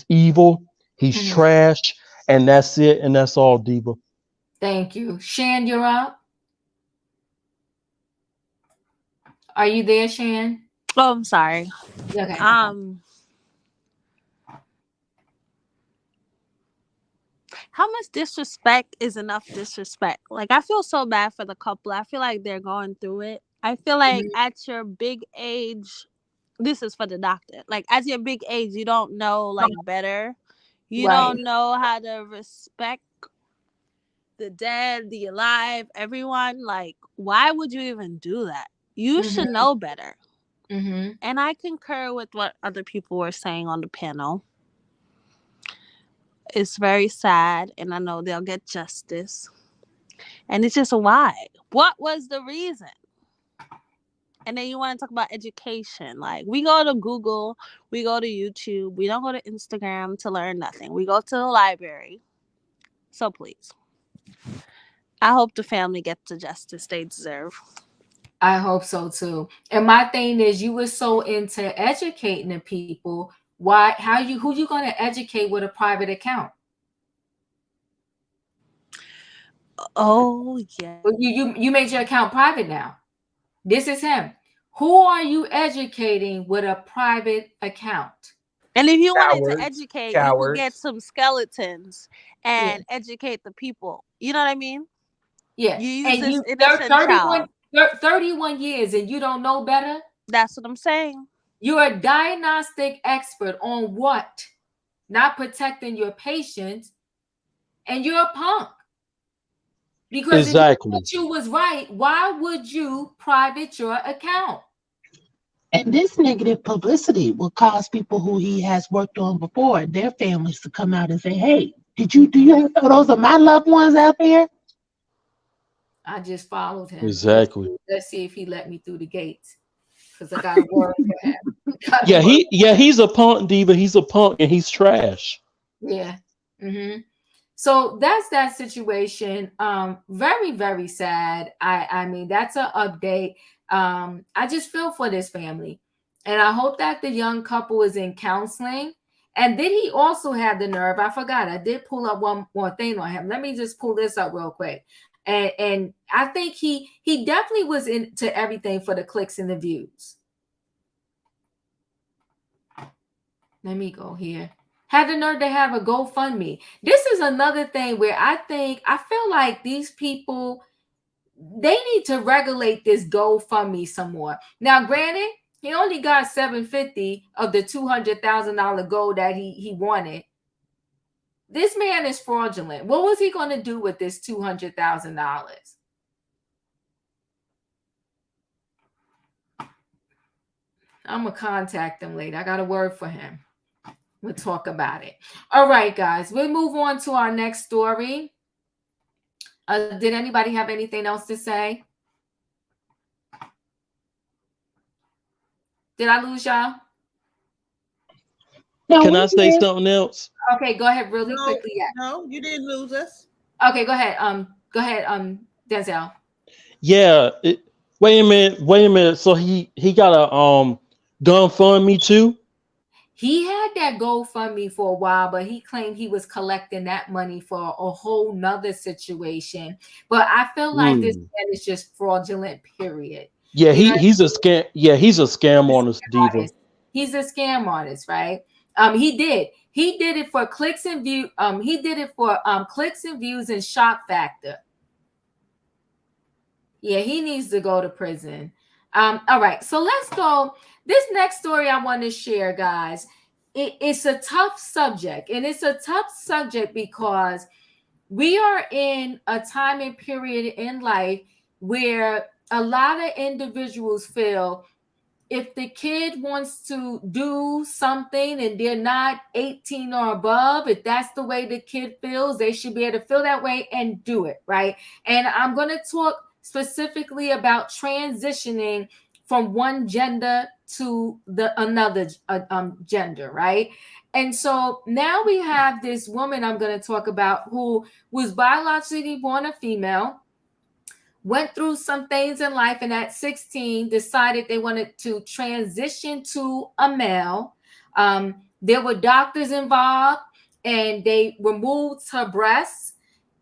evil. He's trash, and that's it. And that's all, Diva. Thank you. Shan, you're up. Are you there, Shan? Oh, I'm sorry. Okay. How much disrespect is enough disrespect? Like, I feel so bad for the couple. I feel like they're going through it. I feel like at your big age, this is for the doctor. Like, at your big age, you don't know like better. You don't know how to respect the dead, the alive, everyone. Like, why would you even do that? You should know better. And I concur with what other people were saying on the panel. It's very sad, and I know they'll get justice. And it's just why? What was the reason? And then you want to talk about education. Like, we go to Google, we go to YouTube, we don't go to Instagram to learn nothing. We go to the library. So please, I hope the family gets the justice they deserve. I hope so too. And my thing is, you were so into educating the people. Who you going to educate with a private account? Oh yeah. You made your account private now. This is him. Who are you educating with a private account? And if you wanted to educate, you could get some skeletons and educate the people. You know what I mean? Yeah. You use And this you innocent child. 31 years and you don't know better? That's what I'm saying. You're a diagnostic expert on what? Not protecting your patients, and you're a punk. Because exactly. If you was right, why would you private your account? And this negative publicity will cause people who he has worked on before, their families, to come out and say, hey, do you have photos of my loved ones out there? I just followed him. Exactly. Let's see if he let me through the gates. Because I got a word for him. He's a punk, Diva. He's a punk, and he's trash. Yeah. So that's that situation. Very, very sad. I mean, that's an update. I just feel for this family. And I hope that the young couple is in counseling. And then he also had the nerve. I forgot. I did pull up one more thing on him. Let me just pull this up real quick. And I think he definitely was into everything for the clicks and the views. Let me go here. Had the nerve to have a GoFundMe. This is another thing where I feel like these people, they need to regulate this GoFundMe some more. Now, granted, he only got $750 of the $200,000 goal that he wanted. This man is fraudulent. What was he going to do with this $200,000? I'm going to contact him later. I got a word for him. We'll talk about it. All right, guys. We'll move on to our next story. Did anybody have anything else to say? Did I lose y'all? No, can I say something else? Okay, go ahead really quickly. Yeah. No, you didn't lose us. Okay, go ahead. Denzel. Yeah. Wait a minute. So he got a GoFundMe too? He had that GoFundMe for a while, but he claimed he was collecting that money for a whole nother situation. But I feel like this man is just fraudulent, period. Yeah, he's a scam. Yeah, he's a scam artist, Diva. He's a scam artist, right? He did it for clicks and view. He did it for clicks and views and shock factor. Yeah, he needs to go to prison. All right, so let's go. This next story I want to share, guys, it's a tough subject. And it's a tough subject because we are in a time and period in life where a lot of individuals feel if the kid wants to do something and they're not 18 or above, if that's the way the kid feels, they should be able to feel that way and do it, right? And I'm going to talk specifically about transitioning from one gender to another gender, right? And so now we have this woman I'm going to talk about who was biologically born a female, went through some things in life, and at 16 decided they wanted to transition to a male. There were doctors involved, and they removed her breasts,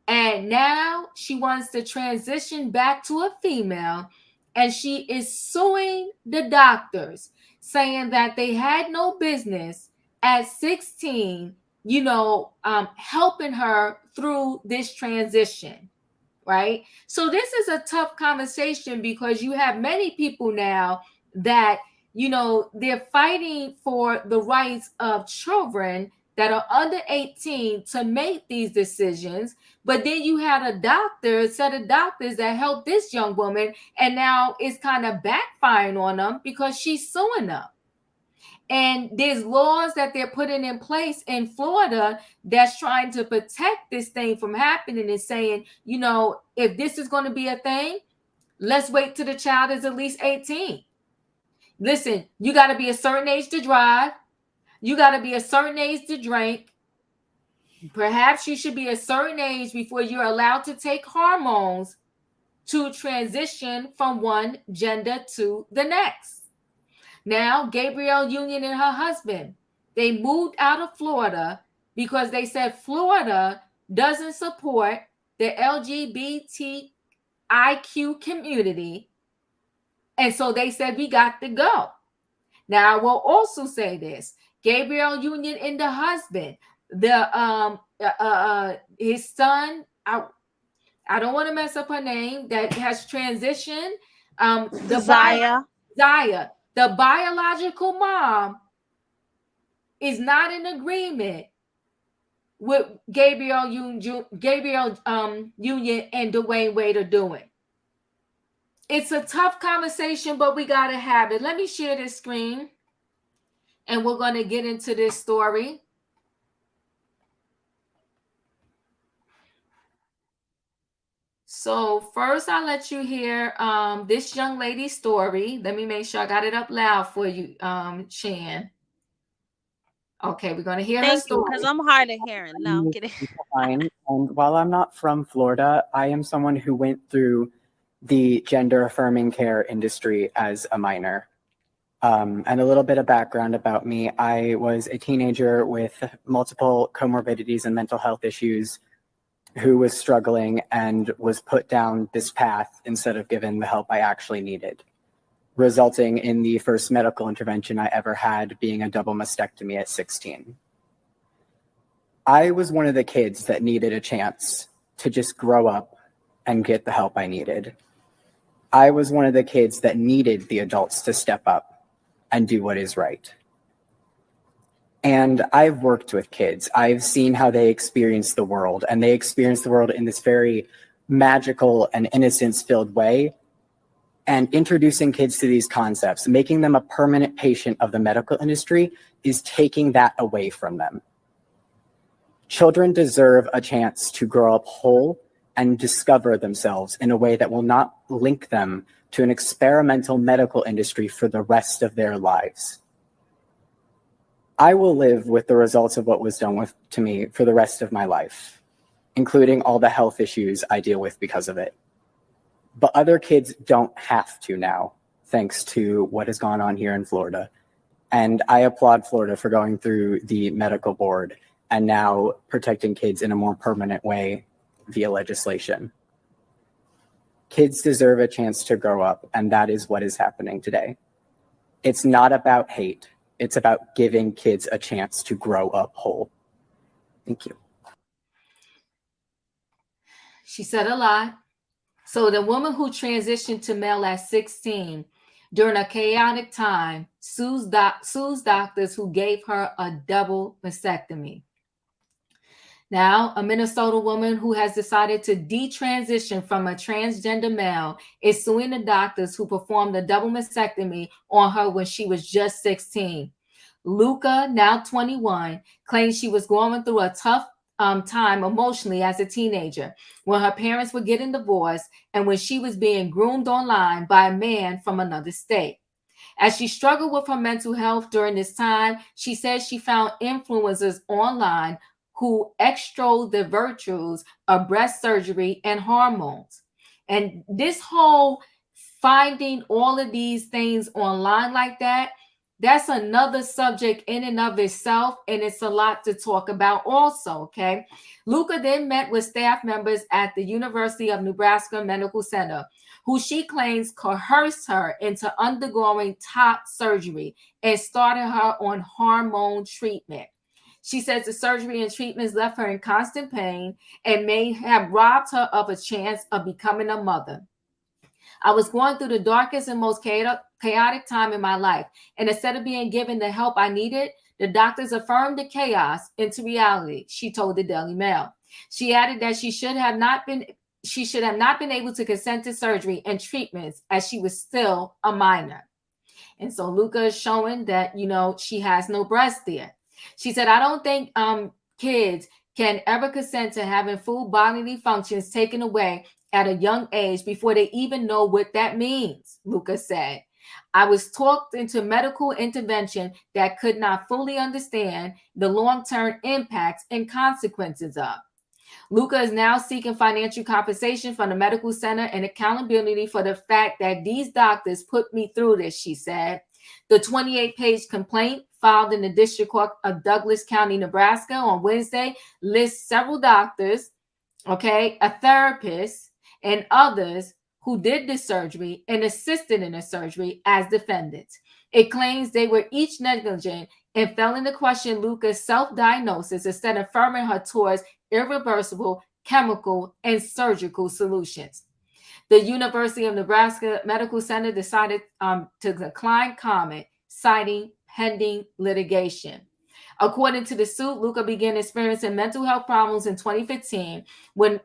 and now she wants to transition back to a female, and she is suing the doctors, saying that they had no business at 16, helping her through this transition. Right? So this is a tough conversation because you have many people now that, they're fighting for the rights of children that are under 18 to make these decisions. But then you had a set of doctors that helped this young woman, and now it's kind of backfiring on them because she's suing them. And there's laws that they're putting in place in Florida that's trying to protect this thing from happening and saying, if this is going to be a thing, let's wait till the child is at least 18. Listen, you got to be a certain age to drive. You got to be a certain age to drink. Perhaps you should be a certain age before you're allowed to take hormones to transition from one gender to the next. Now, Gabrielle Union and her husband, they moved out of Florida because they said Florida doesn't support the LGBTIQ community. And so they said, we got to go. Now, I will also say this. Gabrielle Union and the husband, his son, I don't want to mess up her name, that has transitioned. Zaya. The biological mom is not in agreement with Gabrielle Union and Dwayne Wade are doing. It's a tough conversation, but we got to have it. Let me share this screen, and we're going to get into this story. So first, I'll let you hear this young lady's story. Let me make sure I got it up loud for you, Shan. Okay, we're going to hear her story. Because I'm hard of hearing. No, I'm kidding. Fine. And while I'm not from Florida, I am someone who went through the gender affirming care industry as a minor. And a little bit of background about me. I was a teenager with multiple comorbidities and mental health issues who was struggling and was put down this path instead of given the help I actually needed, resulting in the first medical intervention I ever had being a double mastectomy at 16. I was one of the kids that needed a chance to just grow up and get the help I needed. I was one of the kids that needed the adults to step up and do what is right. And I've worked with kids. I've seen how they experience the world, and they experience the world in this very magical and innocence-filled way. And introducing kids to these concepts, making them a permanent patient of the medical industry, is taking that away from them. Children deserve a chance to grow up whole and discover themselves in a way that will not link them to an experimental medical industry for the rest of their lives. I will live with the results of what was done to me for the rest of my life, including all the health issues I deal with because of it. But other kids don't have to now, thanks to what has gone on here in Florida. And I applaud Florida for going through the medical board and now protecting kids in a more permanent way via legislation. Kids deserve a chance to grow up, and that is what is happening today. It's not about hate. It's about giving kids a chance to grow up whole. Thank you. She said a lot. So the woman who transitioned to male at 16 during a chaotic time sues doctors who gave her a double mastectomy. Now, a Minnesota woman who has decided to detransition from a transgender male is suing the doctors who performed a double mastectomy on her when she was just 16. Luca, now 21, claims she was going through a tough time emotionally as a teenager when her parents were getting divorced and when she was being groomed online by a man from another state. As she struggled with her mental health during this time, she says she found influencers online who extolled the virtues of breast surgery and hormones. And this whole finding all of these things online like that, that's another subject in and of itself, and it's a lot to talk about also, okay? Luca then met with staff members at the University of Nebraska Medical Center, who she claims coerced her into undergoing top surgery and started her on hormone treatment. She says the surgery and treatments left her in constant pain and may have robbed her of a chance of becoming a mother. I was going through the darkest and most chaotic time in my life, and instead of being given the help I needed, the doctors affirmed the chaos into reality, she told the Daily Mail. She added that she should have not been able to consent to surgery and treatments as she was still a minor. And so Luca is showing that, she has no breast there. She said, I don't think kids can ever consent to having full bodily functions taken away at a young age before they even know what that means, Luca said. I was talked into medical intervention that could not fully understand the long-term impacts and consequences of. Luca is now seeking financial compensation from the medical center and accountability for the fact that these doctors put me through this, she said. The 28-page complaint filed in the District Court of Douglas County, Nebraska on Wednesday lists several doctors, a therapist, and others who did the surgery and assisted in the surgery as defendants. It claims they were each negligent and failing to question Luca's self-diagnosis instead of affirming her towards irreversible chemical and surgical solutions. The University of Nebraska Medical Center decided to decline comment, citing pending litigation. According to the suit, Luca began experiencing mental health problems in 2015 when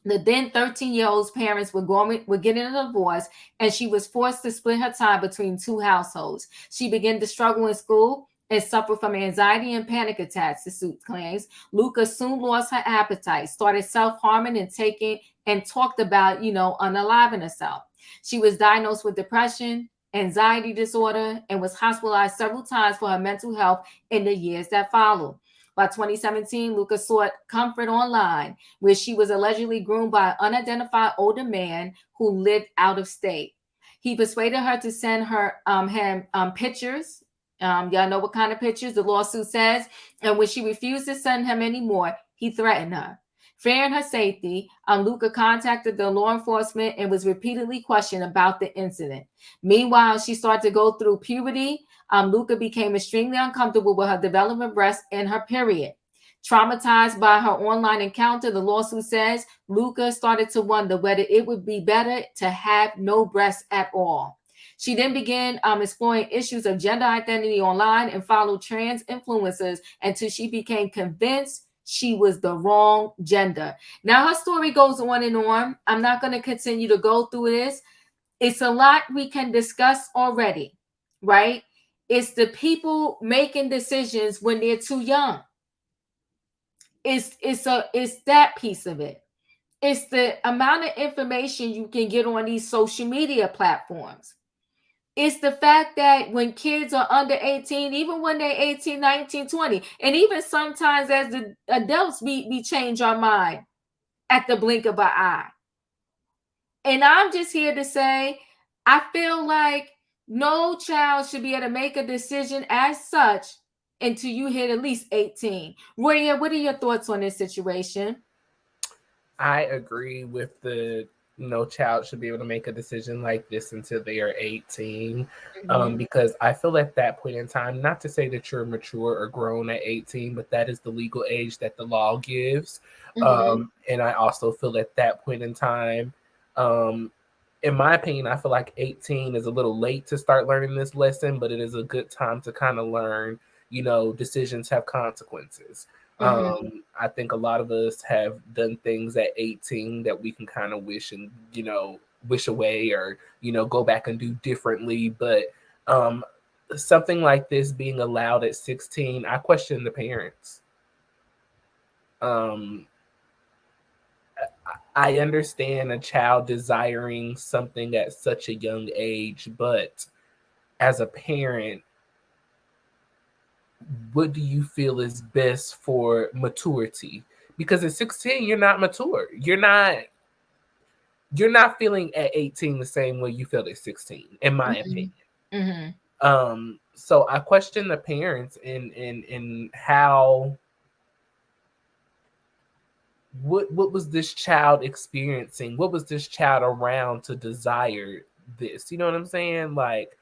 the then 13-year-old's parents were getting a divorce, and she was forced to split her time between two households. She began to struggle in school and suffered from anxiety and panic attacks, the suit claims. Luca soon lost her appetite, started self-harming and talked about, unaliving herself. She was diagnosed with depression, anxiety disorder, and was hospitalized several times for her mental health in the years that followed. By 2017, Luca sought comfort online, where she was allegedly groomed by an unidentified older man who lived out of state. He persuaded her to send him pictures. Y'all know what kind of pictures the lawsuit says. And when she refused to send him any more, he threatened her. Fearing her safety, Luca contacted the law enforcement and was repeatedly questioned about the incident. Meanwhile, she started to go through puberty. Luca became extremely uncomfortable with her developing breasts and her period. Traumatized by her online encounter, the lawsuit says Luca started to wonder whether it would be better to have no breasts at all. She then began exploring issues of gender identity online and followed trans influencers until she became convinced she was the wrong gender. Now her story goes on and on. I'm not going to continue to go through this. It's a lot we can discuss already, right? It's the people making decisions when they're too young. It's that piece of it. It's the amount of information you can get on these social media platforms. It's the fact that when kids are under 18, even when they're 18, 19, 20, and even sometimes as the adults, we change our mind at the blink of an eye. And I'm just here to say, I feel like no child should be able to make a decision as such until you hit at least 18. Roy, what are your thoughts on this situation? I agree with no child should be able to make a decision like this until they are 18. Because I feel at that point in time, not to say that you're mature or grown at 18, but that is the legal age that the law gives. And I also feel at that point in time, in my opinion, I feel like 18 is a little late to start learning this lesson, but it is a good time to kind of learn, decisions have consequences. I think a lot of us have done things at 18 that we can kind of wish and, wish away or, go back and do differently. But something like this being allowed at 16, I question the parents. I understand a child desiring something at such a young age, but as a parent, what do you feel is best for maturity? Because at 16, you're not mature. You're not feeling at 18 the same way you felt at 16, in my opinion. So I question the parents and how what was this child experiencing? What was this child around to desire this? You know what I'm saying? Like,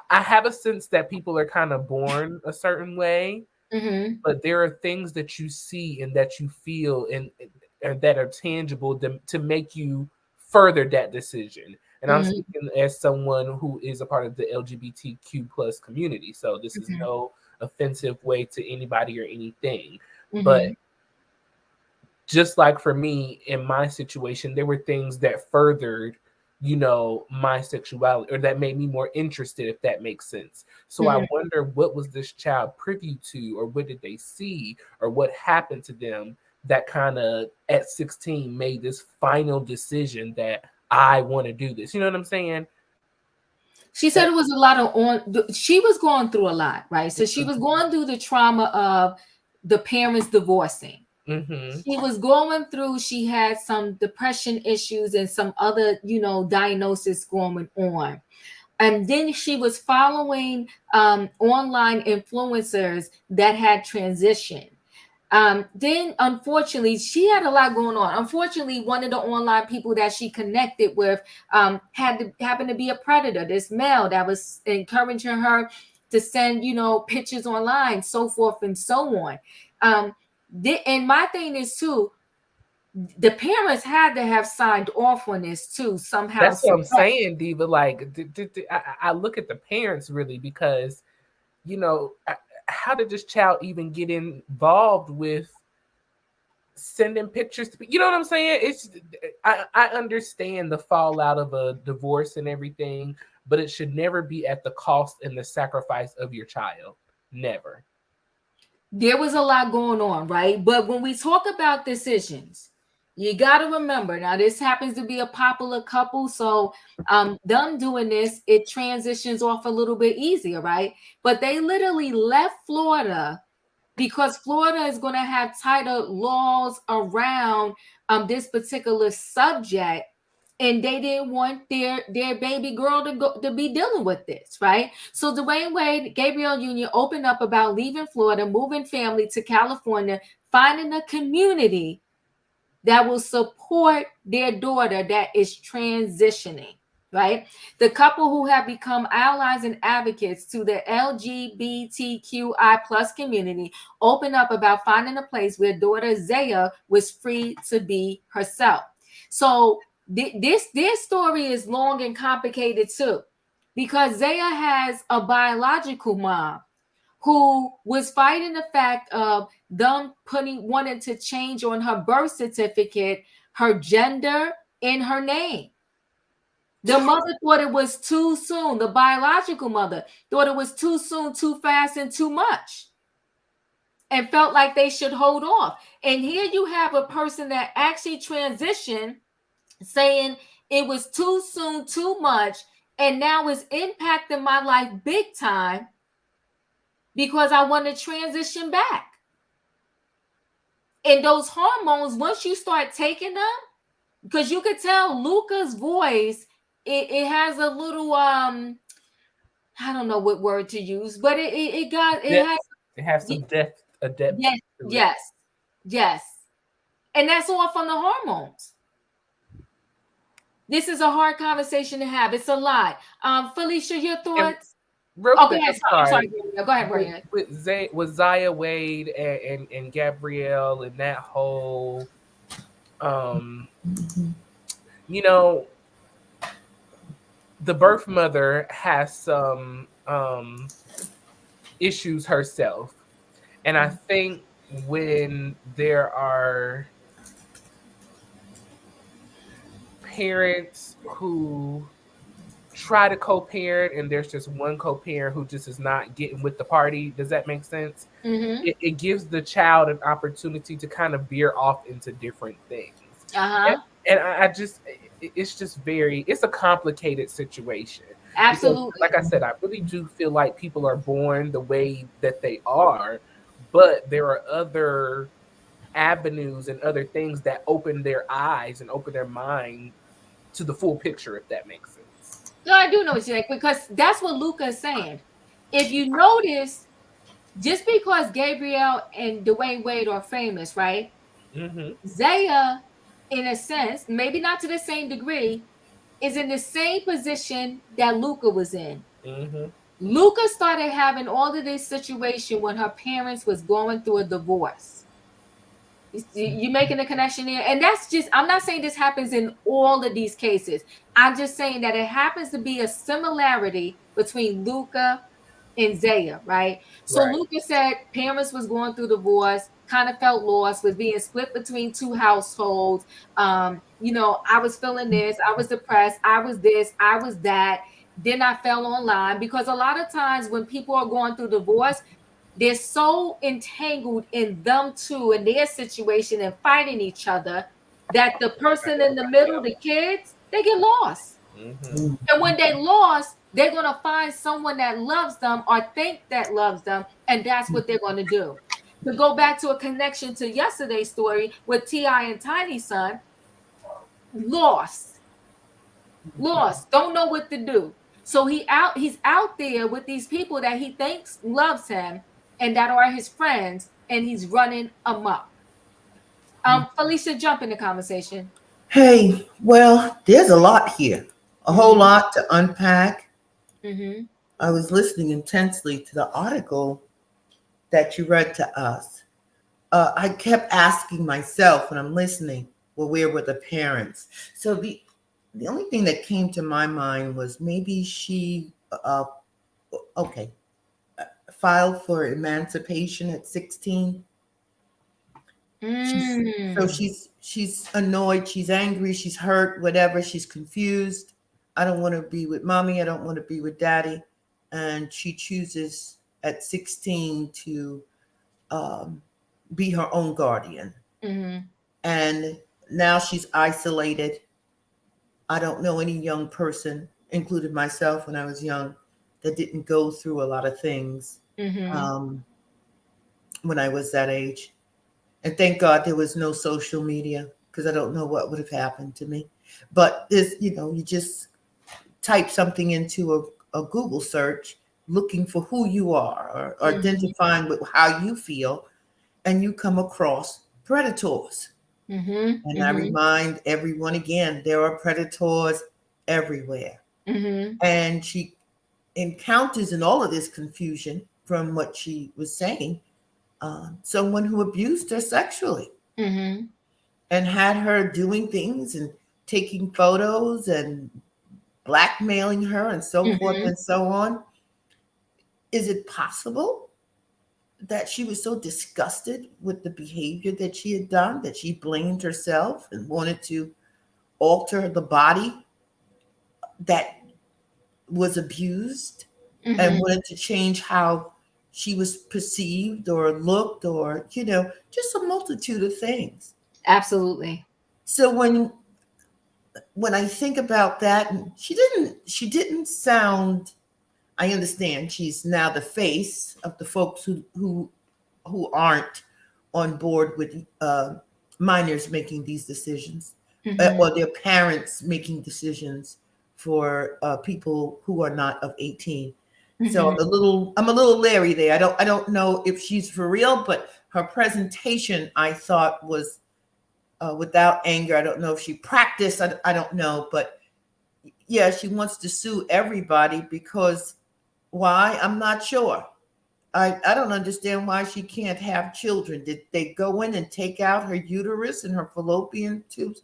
I have a sense that people are kind of born a certain way, but there are things that you see and that you feel and that are tangible to make you further that decision. And I'm speaking as someone who is a part of the LGBTQ plus community. So this is no offensive way to anybody or anything. But just like for me in my situation, there were things that furthered, my sexuality or that made me more interested, if that makes sense. So I wonder, what was this child privy to, or what did they see, or what happened to them that kind of at 16 made this final decision that I want to do this. You know what I'm saying? She said it was a lot of she was going through a lot, right? So she was going through the trauma of the parents divorcing. She was going through, she had some depression issues and some other, diagnosis going on. And then she was following online influencers that had transitioned. Then, unfortunately, she had a lot going on. Unfortunately, one of the online people that she connected with happened to be a predator, this male that was encouraging her to send, pictures online, so forth and so on. And my thing is too, the parents had to have signed off on this too somehow. That's what I'm saying, Diva. Like, I look at the parents really because, how did this child even get involved with sending pictures to, you know what I'm saying? I understand the fallout of a divorce and everything, but it should never be at the cost and the sacrifice of your child. Never. There was a lot going on, right? But when we talk about decisions, you got to remember, now this happens to be a popular couple, so them doing this, it transitions off a little bit easier, right? But they literally left Florida because Florida is going to have tighter laws around this particular subject, and they didn't want their baby girl to be dealing with this, right? So Dwayne Wade, Gabrielle Union opened up about leaving Florida, moving family to California, finding a community that will support their daughter that is transitioning, right? The couple who have become allies and advocates to the LGBTQI plus community opened up about finding a place where daughter Zaya was free to be herself. So this story is long and complicated too, because Zaya has a biological mom who was fighting the fact of them wanting to change on her birth certificate her gender and her name. The mother thought it was too soon. The biological mother thought it was too soon, too fast, and too much, and felt like they should hold off. And here you have a person that actually transitioned saying it was too soon, too much, and now it's impacting my life big time because I want to transition back. And those hormones, once you start taking them, because you could tell Luca's voice, it has a little I don't know what word to use, but it has some depth, a depth. Yes. And that's all from the hormones. this is a hard conversation to have. It's a lot. Felicia, your thoughts? Real oh, quick, go ahead. I'm sorry. Go ahead, Brian. With Zaya Wade and Gabrielle and that whole, you know, the birth mother has some issues herself. And I think when there are parents who try to co-parent and there's just one co-parent who just is not getting with the party, does that make sense? Mm-hmm. It gives the child an opportunity to kind of veer off into different things. Uh-huh. And I just, it's just it's a complicated situation. Because, Absolutely. like I said, I really do feel like people are born the way that they are, but there are other avenues and other things that open their eyes and open their mind to the full picture, if that makes sense. No, I do know what you're saying, because that's what Luca is saying. If you notice, just because Gabrielle and Dwayne Wade are famous, right? Mm-hmm. Zaya, in a sense, maybe not to the same degree, is in the same position that Luca was in. Mm-hmm. Luca started having all of this situation when her parents was going through a divorce. You making a connection there? And that's just, I'm not saying this happens in all of these cases. I'm just saying that it happens to be a similarity between Luca and Zaya, right? So Right. Luca said parents was going through divorce, kind of felt lost, was being split between two households. I was feeling this, I was depressed, I was this, I was that. Then I fell online, because a lot of times when people are going through divorce, they're so entangled in them two and their situation and fighting each other that the person in the middle, the kids, they get lost. Mm-hmm. And when they lost, they're going to find someone that loves them or think that loves them, and that's what they're going to do. To go back to a connection to yesterday's story with T.I. and Tiny's son, lost, don't know what to do. So he's out there with these people that he thinks loves him and that are his friends, and he's running amok. Felicia, jump in the conversation. Hey, well, there's a lot here, a whole lot to unpack. Mm-hmm. I was listening intensely to the article that you read to us. I kept asking myself when I'm listening, well, where were the parents? So the only thing that came to my mind was maybe she, filed for emancipation at 16. So she's annoyed, she's angry, she's hurt, whatever, she's confused. I don't want to be with mommy, I don't want to be with daddy. And she chooses at 16 to be her own guardian. Mm-hmm. And now she's isolated. I don't know any young person, including myself when I was young, that didn't go through a lot of things when I was that age. And thank God there was no social media, because I don't know what would have happened to me. But this, you just type something into a Google search looking for who you are or identifying with how you feel, and you come across predators. And I remind everyone again, there are predators everywhere. And she encounters in all of this confusion, from what she was saying, someone who abused her sexually and had her doing things and taking photos and blackmailing her and so forth and so on. Is it possible that she was so disgusted with the behavior that she had done that she blamed herself and wanted to alter the body that was abused and wanted to change how she was perceived or looked, or just a multitude of things? Absolutely. So when I think about that, she didn't sound, I understand she's now the face of the folks who aren't on board with minors making these decisions, or their parents making decisions for people who are not of 18. So I'm a little leery there. I don't know if she's for real, but her presentation, I thought, was without anger. I don't know if she practiced. I don't know, but yeah, she wants to sue everybody because why? I'm not sure. I don't understand why she can't have children. Did they go in and take out her uterus and her fallopian tubes?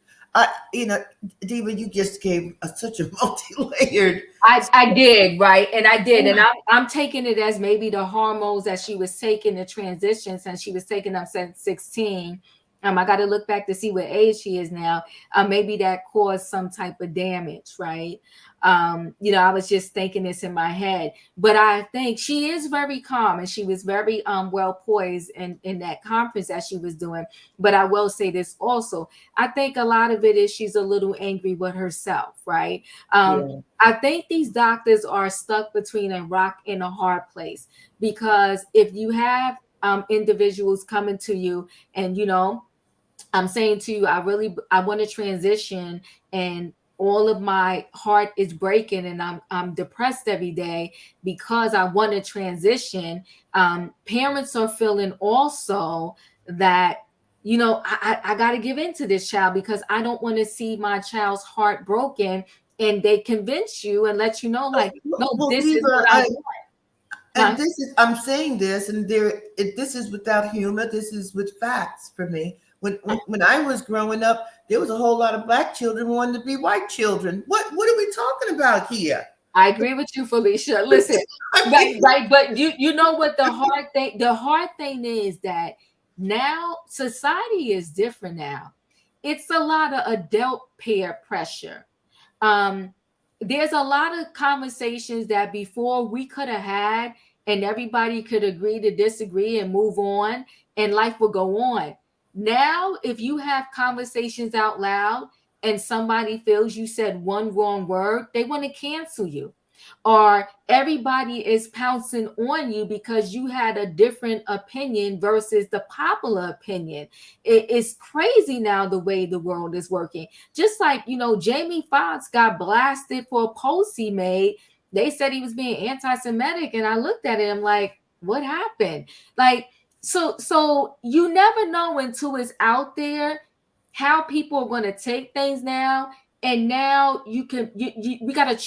Diva, you just gave such a multi-layered. I did, right, and I did, and I'm taking it as maybe the hormones that she was taking, the transition, since she was taking them since 16. I got to look back to see what age she is now. Maybe that caused some type of damage, right? I was just thinking this in my head, but I think she is very calm and she was very well poised in that conference that she was doing. But I will say this also, I think a lot of it is she's a little angry with herself, right? I think these doctors are stuck between a rock and a hard place, because if you have individuals coming to you and I'm saying to you, I want to transition, and all of my heart is breaking, and I'm depressed every day because I want to transition. Parents are feeling also that I got to give in to this child because I don't want to see my child's heart broken, and they convince you and let you know, like, no, this is what I want. And I'm saying this, and this is without humor. This is with facts for me. When I was growing up, there was a whole lot of black children wanting to be white children. What are we talking about here? I agree with you, Felicia. Listen, right, but you know what the hard thing is that now society is different now. It's a lot of adult peer pressure. There's a lot of conversations that before we could have had, and everybody could agree to disagree and move on, and life will go on. Now, if you have conversations out loud and somebody feels you said one wrong word, they want to cancel you. Or everybody is pouncing on you because you had a different opinion versus the popular opinion. It's crazy now the way the world is working. Just like, Jamie Foxx got blasted for a post he made. They said he was being anti-Semitic, and I looked at him like, what happened? Like, so you never know until it's out there how people are going to take things now. And now we got a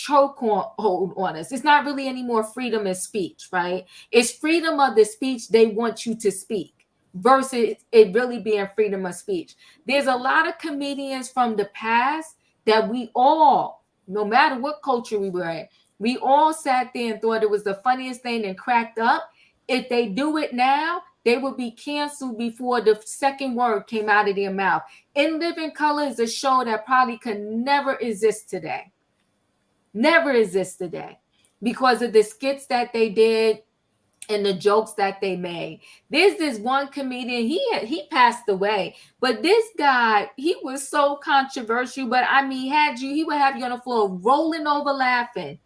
hold on us. It's not really any more freedom of speech, right? It's freedom of the speech they want you to speak versus it really being freedom of speech. There's a lot of comedians from the past that we all, no matter what culture we were in, we all sat there and thought it was the funniest thing and cracked up. If they do it now, they will be canceled before the second word came out of their mouth. In Living Color is a show that probably could never exist today. Never exist today because of the skits that they did and the jokes that they made. There's this one comedian, he passed away, but this guy, he was so controversial, but I mean, he would have you on the floor rolling over laughing.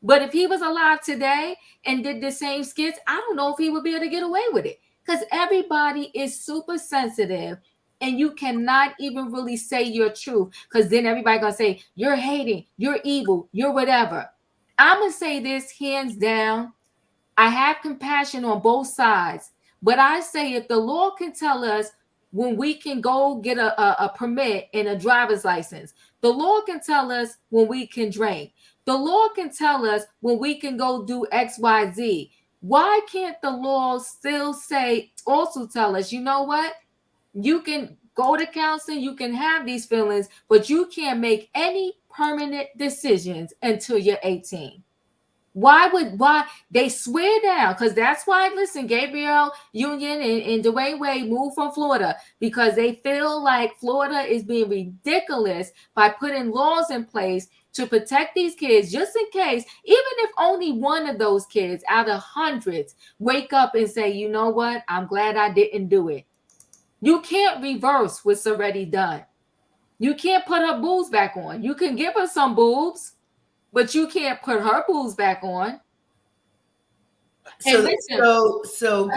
But if he was alive today and did the same skits, I don't know if he would be able to get away with it. Because everybody is super sensitive and you cannot even really say your truth, because then everybody gonna say you're hating, you're evil, you're whatever. I'm gonna say this hands down. I have compassion on both sides, but I say if the law can tell us when we can go get a permit and a driver's license, the law can tell us when we can drink, the law can tell us when we can go do XYZ. Why can't the law still also tell us, you know what? You can go to counseling, you can have these feelings, but you can't make any permanent decisions until you're 18. Why they swear down? Because that's why, listen, Gabrielle Union and Dwayne Wade moved from Florida, because they feel like Florida is being ridiculous by putting laws in place to protect these kids, just in case, even if only one of those kids out of hundreds wake up and say, you know what, I'm glad I didn't do it. You can't reverse what's already done. You can't put her boobs back on. You can give her some boobs, but you can't put her boobs back on. So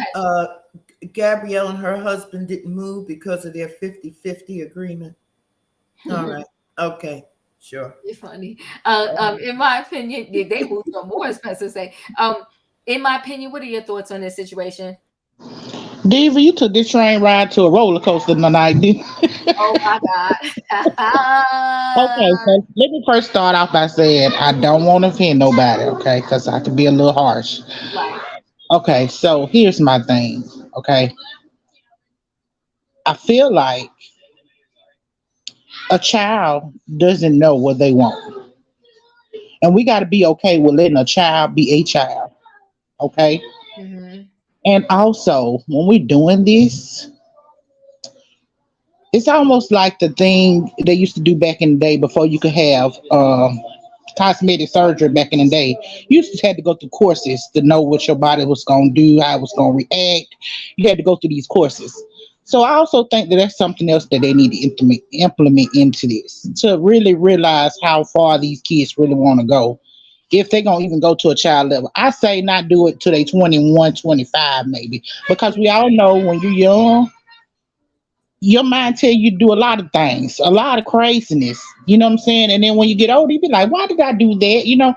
Gabrielle and her husband didn't move because of their 50-50 agreement. All right. Okay. Sure. You're funny. In my opinion, they moved to a more expensive state. In my opinion, what are your thoughts on this situation? Diva, you took this train ride to a roller coaster tonight, didn't you? Oh my God. Okay, so let me first start off by saying I don't want to offend nobody, okay? Because I can be a little harsh. Right. Okay, so here's my thing, okay? I feel like A child doesn't know what they want. And we got to be okay with letting a child be a child. Okay. Mhm. And also, when we're doing this, it's almost like the thing they used to do back in the day before you could have cosmetic surgery back in the day. You used to have to go through courses to know what your body was going to do, how it was going to react. You had to go through these courses. So I also think that that's something else that they need to implement into this to really realize how far these kids really want to go. If they're going to even go to a child level, I say not do it till they 21, 25 maybe. Because we all know when you're young, your mind tell you to do a lot of things, a lot of craziness. You know what I'm saying? And then when you get older, you be like, why did I do that?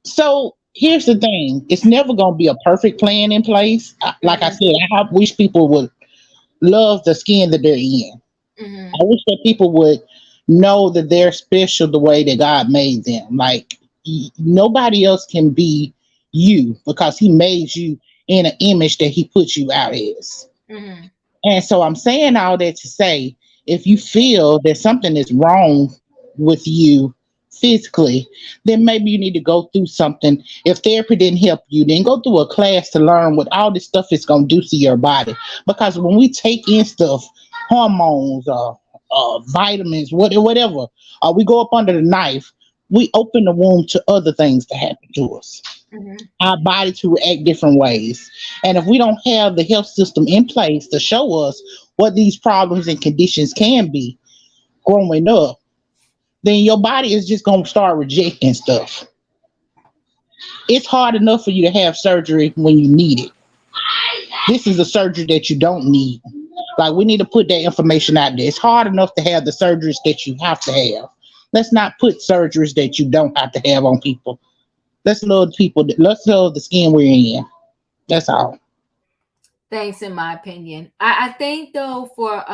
So here's the thing: it's never gonna be a perfect plan in place. Like I Mhm. said, wish people would love the skin that they're in. I Mhm. wish that people would know that they're special the way that God made them. Like nobody else can be you because He made you in an image that He put you out as. Mhm. And so I'm saying all that to say, if you feel that something is wrong with you physically, then maybe you need to go through something. If therapy didn't help you, then go through a class to learn what all this stuff is going to do to your body. Because when we take in stuff, hormones, vitamins, whatever, we go up under the knife, we open the womb to other things to happen to us, Mhm. our body to react different ways. And if we don't have the health system in place to show us what these problems and conditions can be growing up, then your body is just going to start rejecting stuff. It's hard enough for you to have surgery when you need it. This is a surgery that you don't need. Like, we need to put that information out there. It's hard enough to have the surgeries that you have to have. Let's not put surgeries that you don't have to have on people. Let's love people. Let's love the skin we're in. That's all. Thanks, in my opinion. I think though for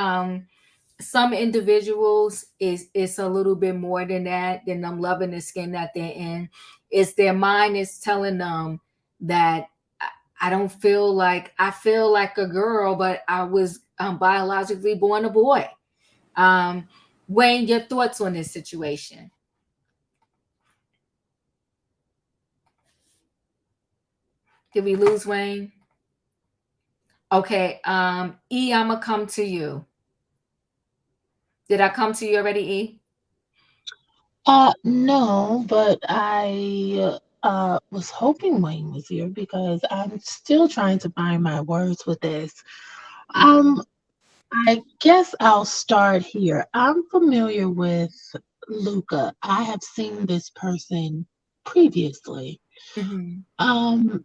some individuals is it's a little bit more than that, than them loving the skin that they're in. It's their mind is telling them that I don't feel like I feel like a girl, but I was biologically born a boy. Um, Wayne, your thoughts on this situation? Did we lose Wayne? Okay, I'm gonna come to you. Did I come to you already, E? No, but I was hoping Wayne was here because I'm still trying to find my words with this. Um, I guess I'll start here. I'm familiar with Luca. I have seen this person previously. Mm-hmm.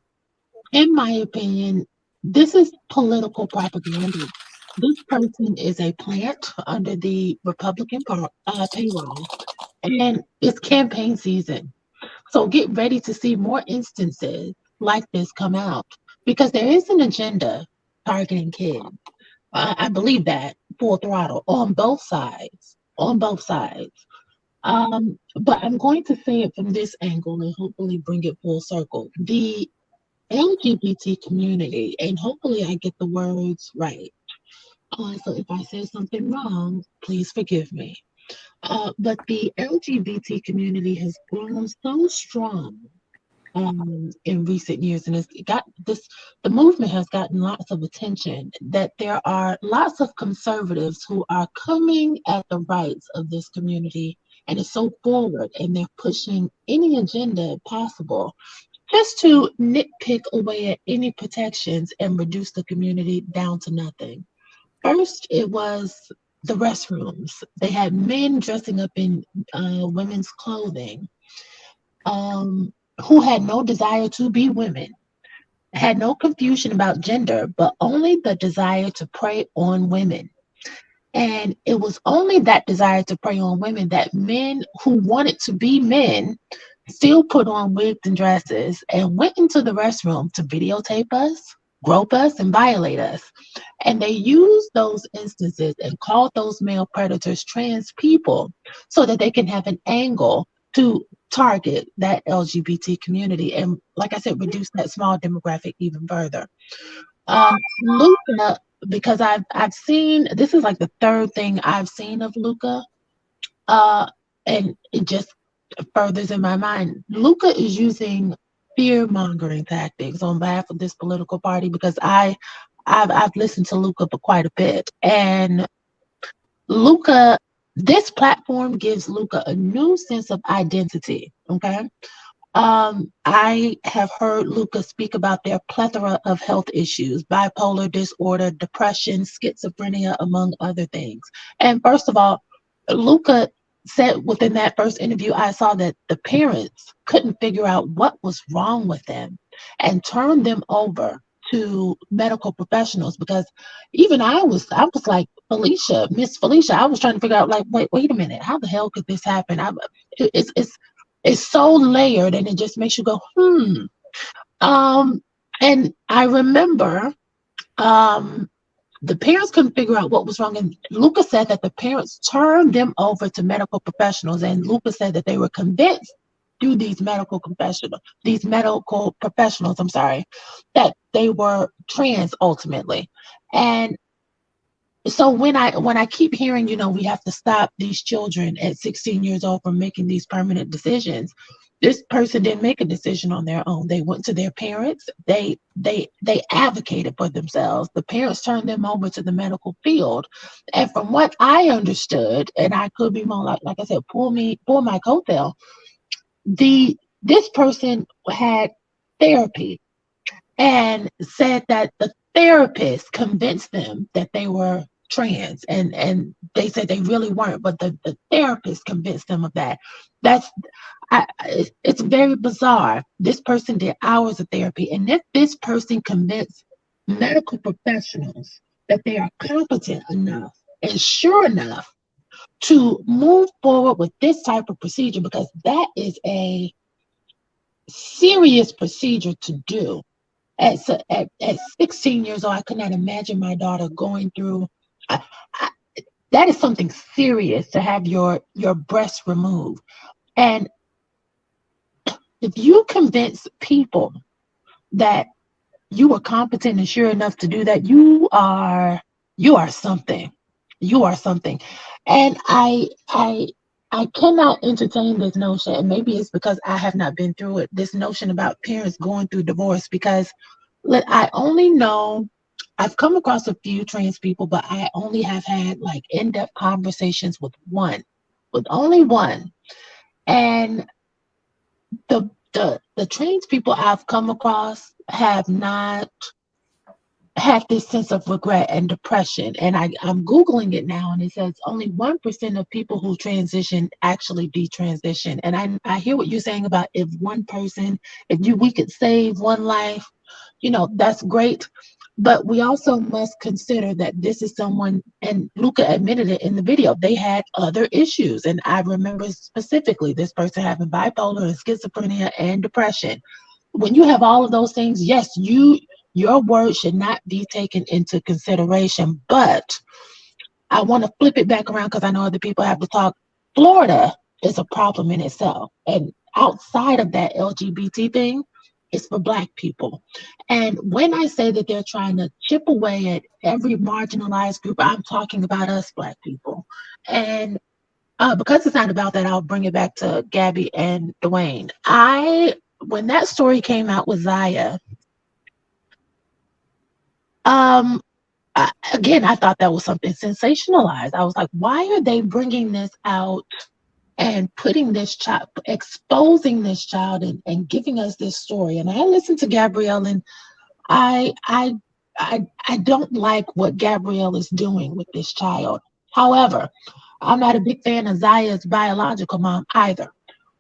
In my opinion, this is political propaganda. This person is a plant under the Republican payroll, and it's campaign season. So get ready to see more instances like this come out because there is an agenda targeting kids. I believe that full throttle on both sides. On both sides. But I'm going to say it from this angle and hopefully bring it full circle. The LGBT community, and hopefully I get the words right. So if I say something wrong, please forgive me. But the LGBT community has grown so strong in recent years, and it's got this. The movement has gotten lots of attention. That there are lots of conservatives who are coming at the rights of this community, and it's so forward, and they're pushing any agenda possible just to nitpick away at any protections and reduce the community down to nothing. First, it was the restrooms. They had men dressing up in women's clothing who had no desire to be women, had no confusion about gender, but only the desire to prey on women. And it was only that desire to prey on women that men who wanted to be men still put on wigs and dresses and went into the restroom to videotape us, grope us, and violate us. And they used those instances and called those male predators trans people so that they can have an angle to target that LGBT community and, like I said, reduce that small demographic even further. Luca, because I've seen, this is like the third thing I've seen of Luca. And it just furthers in my mind, Luca is using fear mongering tactics on behalf of this political party, because I've listened to Luca for quite a bit, and Luca, this platform gives Luca a new sense of identity. Okay. I have heard Luca speak about their plethora of health issues, bipolar disorder, depression, schizophrenia, among other things. And first of all, Luca said within that first interview, I saw that the parents couldn't figure out what was wrong with them and turned them over to medical professionals, because even I was like, Miss Felicia, I was trying to figure out, like, wait a minute, how the hell could this happen? It's so layered, and it just makes you go, And I remember the parents couldn't figure out what was wrong, and Luca said that the parents turned them over to medical professionals, and Luca said that they were convinced through these medical professionals, I'm sorry, that they were trans ultimately. And so when I keep hearing, we have to stop these children at 16 years old from making these permanent decisions, this person didn't make a decision on their own. They went to their parents. They advocated for themselves. The parents turned them over to the medical field. And from what I understood, and I could be wrong, like I said, pull my coattail, this person had therapy and said that the therapist convinced them that they were trans, and they said they really weren't, but the therapist convinced them of that. It's very bizarre. This person did hours of therapy, and if this person convinced medical professionals that they are competent enough and sure enough to move forward with this type of procedure, because that is a serious procedure to do. At 16 years old, I could not imagine my daughter going through. That is something serious, to have your breast removed. And if you convince people that you are competent and sure enough to do that, you are something. You are something. And I cannot entertain this notion, and maybe it's because I have not been through it, this notion about parents going through divorce, because I only know, I've come across a few trans people, but I only have had like in-depth conversations with only one. And the trans people I've come across have not had this sense of regret and depression. And I'm Googling it now, and it says only 1% of people who transition actually detransition. And I hear what you're saying about if we could save one life, that's great. But we also must consider that this is someone, and Luca admitted it in the video, they had other issues. And I remember specifically this person having bipolar and schizophrenia and depression. When you have all of those things, yes, your word should not be taken into consideration. But I want to flip it back around, because I know other people have to talk. Florida is a problem in itself. And outside of that LGBT thing, it's for Black people. And when I say that they're trying to chip away at every marginalized group, I'm talking about us Black people. And because it's not about that, I'll bring it back to Gabby and Dwayne. When that story came out with Zaya, again, I thought that was something sensationalized. I was like, why are they bringing this out and putting this child, exposing this child, and giving us this story? And I listened to Gabrielle, and I don't like what Gabrielle is doing with this child. However, I'm not a big fan of Zaya's biological mom either.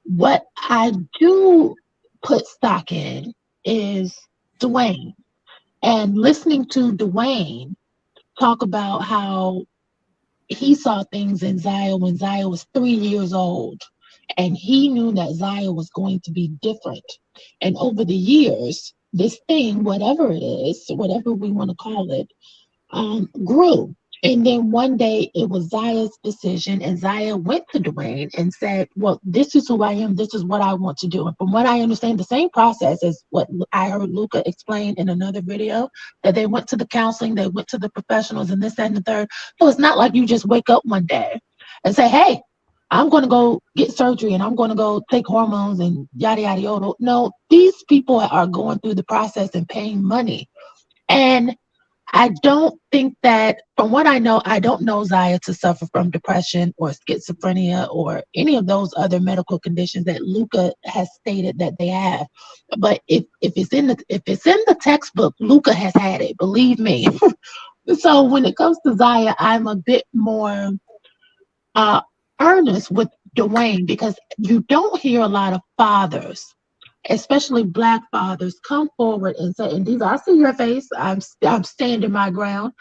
What I do put stock in is Dwayne, and listening to Dwayne talk about how he saw things in Zaya when Zaya was 3 years old, and he knew that Zaya was going to be different. And over the years, this thing, whatever it is, whatever we want to call it, grew. And then one day it was Zaya's decision, and Zaya went to Dwayne and said, well, this is who I am. This is what I want to do. And from what I understand, the same process as what I heard Luca explain in another video, that they went to the counseling, they went to the professionals, and this, that, and the third. So it's not like you just wake up one day and say, hey, I'm going to go get surgery and I'm going to go take hormones and yada, yada, yada. No, these people are going through the process and paying money. And I don't think that, from what I don't know Zaya to suffer from depression or schizophrenia or any of those other medical conditions that Luca has stated that they have. But if it's in the textbook, Luca has had it, believe me. So when it comes to Zaya, I'm a bit more uh, earnest with Dwayne, because you don't hear a lot of fathers, especially Black fathers, come forward and say, and these, I see your face, I'm standing my ground.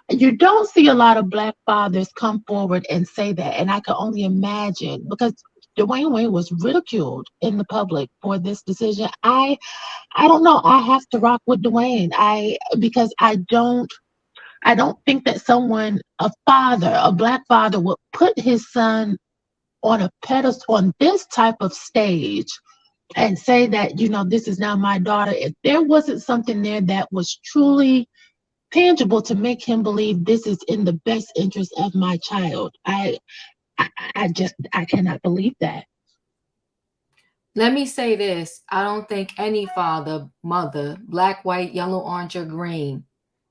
You don't see a lot of Black fathers come forward and say that, and I can only imagine, because Dwayne Wade was ridiculed in the public for this decision. I don't know. I have to rock with Dwayne. Because I don't think that a Black father, would put his son on a pedestal, on this type of stage, and say that, this is now my daughter. If there wasn't something there that was truly tangible to make him believe this is in the best interest of my child, I cannot believe that. Let me say this. I don't think any father, mother, black, white, yellow, orange, or green,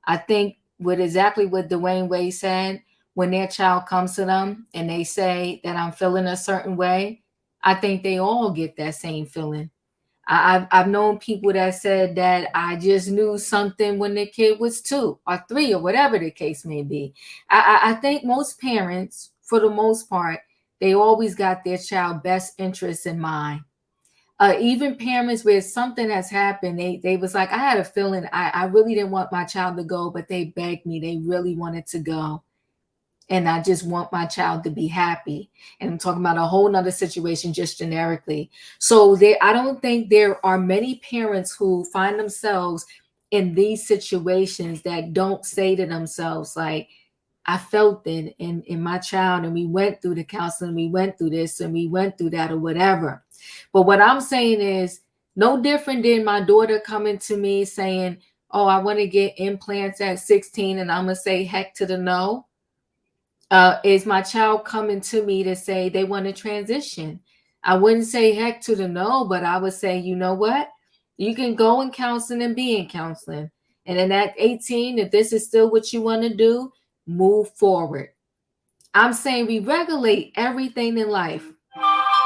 I think with exactly what Dwayne Wade said, when their child comes to them and they say that I'm feeling a certain way, I think they all get that same feeling. I've known people that said that I just knew something when the kid was 2 or 3 or whatever the case may be. I think most parents, for the most part, they always got their child best interests in mind. Even parents where something has happened, they was like, I had a feeling I really didn't want my child to go, but they begged me. They really wanted to go. And I just want my child to be happy. And I'm talking about a whole nother situation just generically. So I don't think there are many parents who find themselves in these situations that don't say to themselves, like, I felt it in my child, and we went through the counseling, we went through this and we went through that or whatever. But what I'm saying is no different than my daughter coming to me saying, oh, I want to get implants at 16, and I'm going to say heck to the no. Is my child coming to me to say they want to transition? I wouldn't say heck to the no, but I would say, you know what? You can go in counseling and be in counseling. And then at 18, if this is still what you want to do, move forward. I'm saying we regulate everything in life.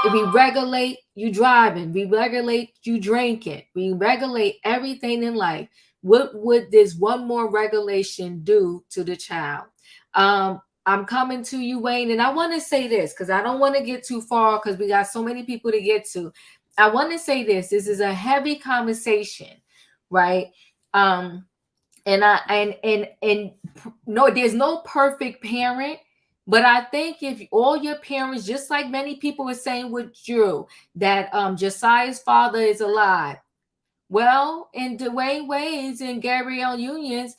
If we regulate you driving, we regulate you drinking, we regulate everything in life. What would this one more regulation do to the child? I'm coming to you, Wayne, and I want to say this because I don't want to get too far because we got so many people to get to. I want to say this. This is a heavy conversation, right? And no, there's no perfect parent, but I think if all your parents, just like many people were saying with Drew, that Josiah's father is alive. Well, in Dwayne Wade's and Gabrielle Union's,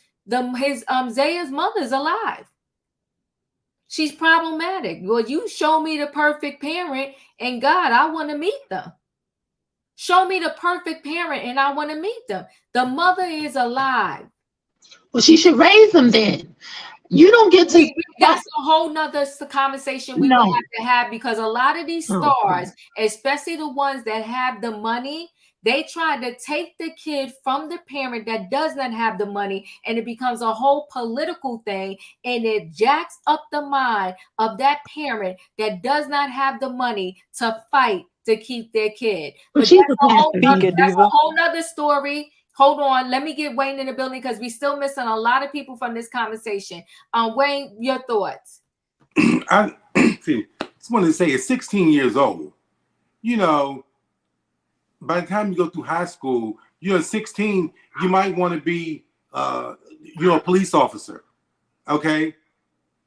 his Zaya's mother's alive. She's problematic. Well, you show me the perfect parent, and God, I want to meet them. Show me the perfect parent, and I want to meet them. The mother is alive. Well, she should raise them then. You don't get to. That's a whole nother conversation we will have to have, because a lot of these stars, especially the ones that have the money, they try to take the kid from the parent that does not have the money, and it becomes a whole political thing, and it jacks up the mind of that parent that does not have the money to fight to keep their kid. But that's a whole nother story. Hold on, let me get Wayne in the building because we're still missing a lot of people from this conversation. Wayne, your thoughts? I just wanted to say, at 16 years old, by the time you go through high school, you're 16, you might want to be, you're a police officer, okay?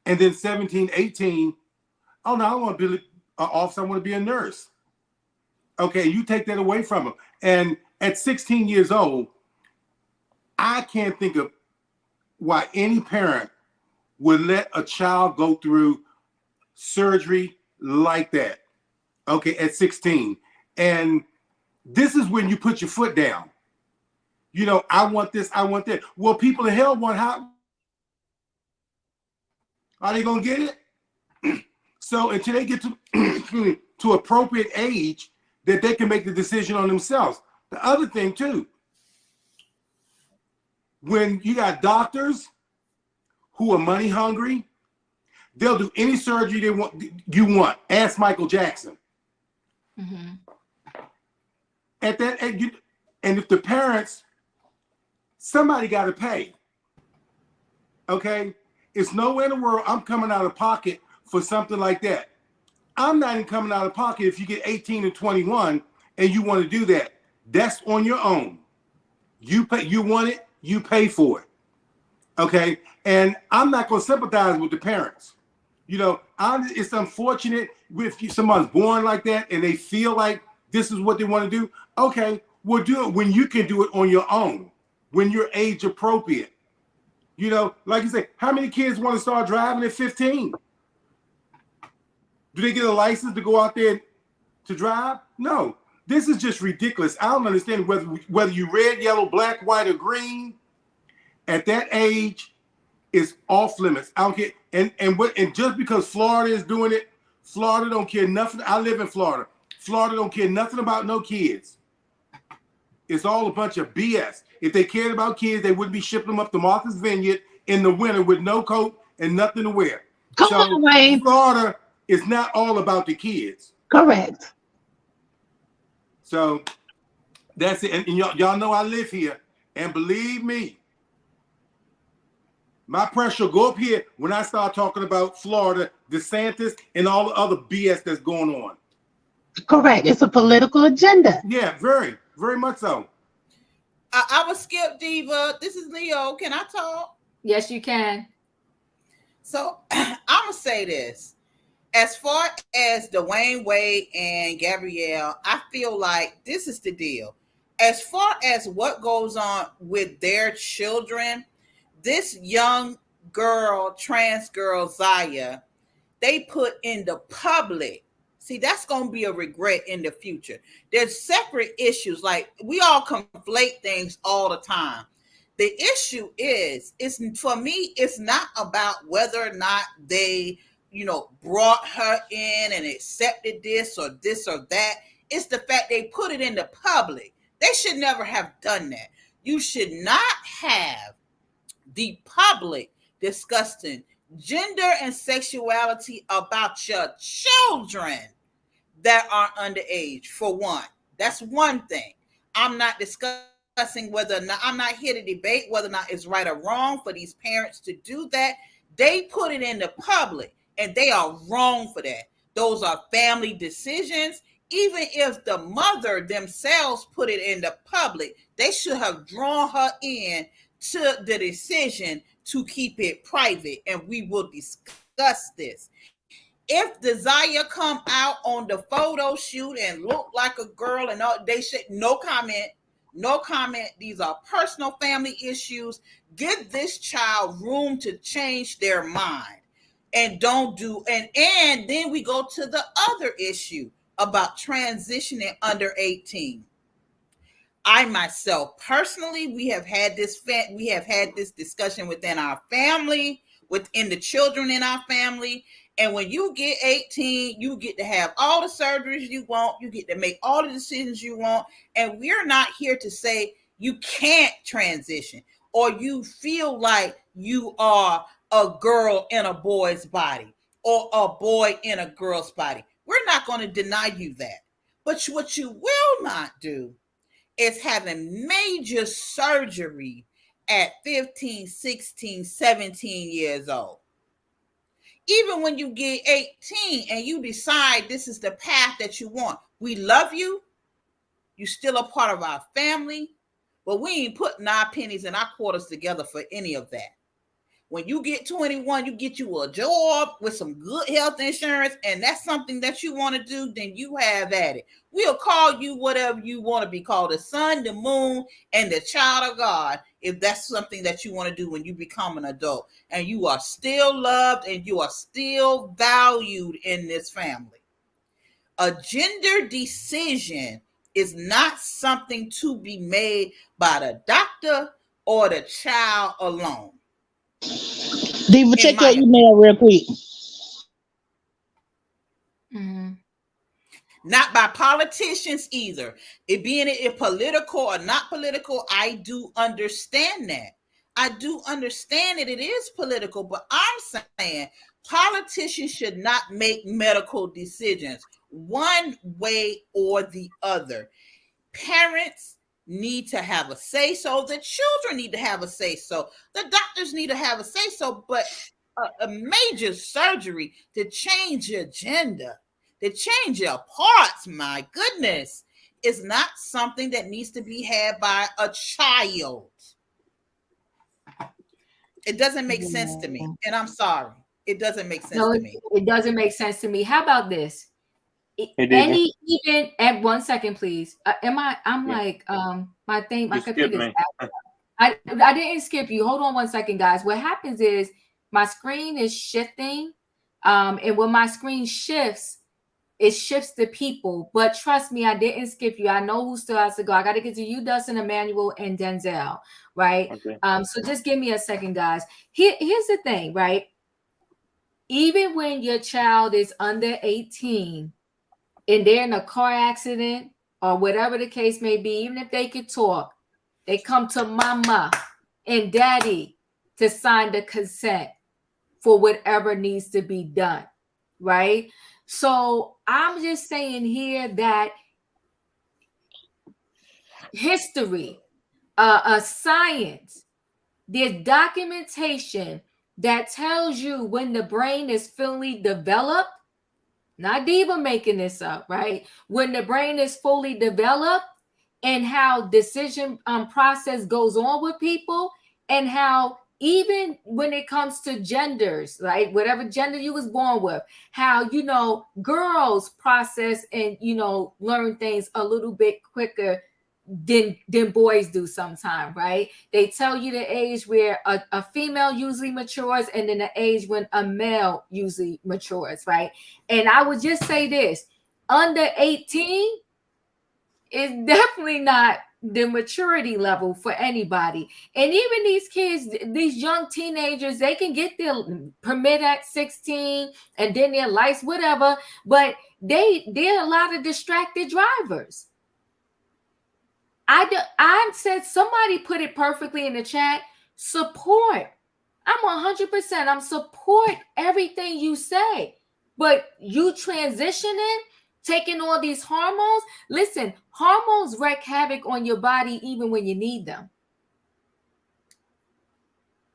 And then 17, 18, oh no, I don't want to be an officer, I want to be a nurse. Okay, you take that away from them. And at 16 years old, I can't think of why any parent would let a child go through surgery like that, okay, at 16. And this is when you put your foot down. I want this, I want that. Well, people in hell want how are they going to get it? So until they get to to appropriate age, that they can make the decision on themselves. The other thing too, when you got doctors who are money hungry, they'll do any surgery you want. Ask Michael Jackson. Mm-hmm. At that, and if the parents, somebody got to pay. Okay, it's nowhere in the world I'm coming out of pocket for something like that. I'm not even coming out of pocket if you get 18 and 21 and you want to do that. That's on your own. You pay. You want it. You pay for it. Okay, and I'm not going to sympathize with the parents. You know, it's unfortunate if someone's born like that and they feel like this is what they want to do. Okay, we'll do it when you can do it on your own, when you're age appropriate. You know, like you say, how many kids want to start driving at 15? Do they get a license to go out there to drive? No. This is just ridiculous. I don't understand whether you red, yellow, black, white, or green. At that age, it's off limits. I don't care. And just because Florida is doing it, Florida don't care nothing. I live in Florida. Florida don't care nothing about no kids. It's all a bunch of BS. If they cared about kids, they wouldn't be shipping them up to Martha's Vineyard in the winter with no coat and nothing to wear. Come on, Wayne. Florida is not all about the kids. Correct. So that's it. And y'all know I live here. And believe me, my pressure will go up here when I start talking about Florida, DeSantis, and all the other BS that's going on. Correct. It's a political agenda. Yeah, very, very much so. I was Skip Diva. This is Leo. Can I talk? Yes, you can. So I'm going to say this. As far as Dwayne Wade and Gabrielle, I feel like this is the deal. As far as what goes on with their children, this young girl, trans girl, Zaya, they put in the public. See, that's going to be a regret in the future. There's separate issues. Like, we all conflate things all the time. The issue is, for me, it's not about whether or not they, brought her in and accepted this or that. It's the fact they put it in the public. They should never have done that. You should not have the public discussing gender and sexuality about your children that are underage, for one. That's one thing. I'm not discussing whether or not, I'm not here to debate whether or not it's right or wrong for these parents to do that. They put it in the public, and they are wrong for that. Those are family decisions. Even if the mother themselves put it in the public, they should have drawn her in to the decision to keep it private, and we will discuss this. If Desire come out on the photo shoot and look like a girl and all, they should no comment. These are personal family issues. Give this child room to change their mind, and don't do. And then we go to the other issue about transitioning under 18. I myself personally, we have had this discussion within our family, within the children in our family. And when you get 18, you get to have all the surgeries you want. You get to make all the decisions you want. And we're not here to say you can't transition or you feel like you are a girl in a boy's body or a boy in a girl's body. We're not going to deny you that. But what you will not do is having major surgery at 15, 16, 17 years old. Even when you get 18 and you decide this is the path that you want, we love you. You're still a part of our family, but we ain't putting our pennies and our quarters together for any of that. When you get 21, you get you a job with some good health insurance, and that's something that you want to do, then you have at it. We'll call you whatever you want to be called, the sun, the moon, and the child of God, if that's something that you want to do when you become an adult. And you are still loved and you are still valued in this family. A gender decision is not something to be made by the doctor or the child alone. Diva, check your email real quick. not by politicians either. It being it political or not political, I do understand that. I do understand that it is political, but I'm saying politicians should not make medical decisions one way or the other. Parents need to have a say so. The children need to have a say so. The doctors need to have a say so. But a major surgery to change your gender, to change your parts, my goodness, is not something that needs to be had by a child. It doesn't make sense to me. And I'm sorry. It doesn't make sense to me. It doesn't make sense to me. How about this? Hey, Even at 1 second, please. I'm like, my You skipped computer's me. I didn't skip you. Hold on 1 second, guys. What happens is my screen is shifting. And when my screen shifts, it shifts the people. But trust me, I didn't skip you. I know who still has to go. I got to get to you, Dustin, Emmanuel, and Denzel, right? Okay. So just give me a second, guys. Here's the thing, right? Even when your child is under 18 and they're in a car accident or whatever the case may be, even if they could talk, they come to mama and daddy to sign the consent for whatever needs to be done, right? So I'm just saying here that history, science, there's documentation that tells you when the brain is fully developed. Not Diva making this up, right? When the brain is fully developed and how decision process goes on with people, and how even when it comes to genders, right? Whatever gender you was born with, how, girls process and, learn things a little bit quicker than boys do sometimes, right? They tell you the age where a female usually matures and then the age when a male usually matures, right? And I would just say this, under 18 is definitely not the maturity level for anybody. And even these kids, these young teenagers, they can get their permit at 16 and then their license, whatever, but they're a lot of distracted drivers. I said, somebody put it perfectly in the chat. Support. I'm 100%. I'm support everything you say. But you transitioning, taking all these hormones. Listen, hormones wreak havoc on your body even when you need them.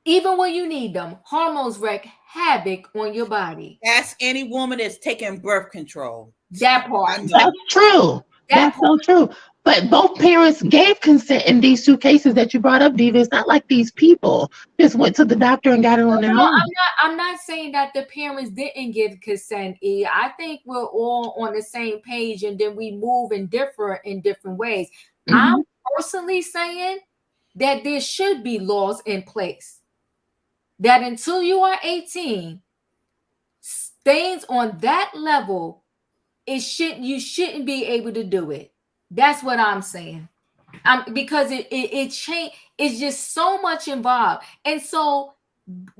Even when you need them, hormones wreak havoc on your body. Ask any woman that's taking birth control. That part. That's true. That's so true. But both parents gave consent in these two cases that you brought up, Diva. It's not like these people just went to the doctor and got it on their own. I'm not saying that the parents didn't give consent, E. I think we're all on the same page and then we move and differ in different ways. Mm-hmm. I'm personally saying that there should be laws in place that until you are 18, things on that level, you shouldn't be able to do it. That's what I'm saying. Because it changed. It's just so much involved. And so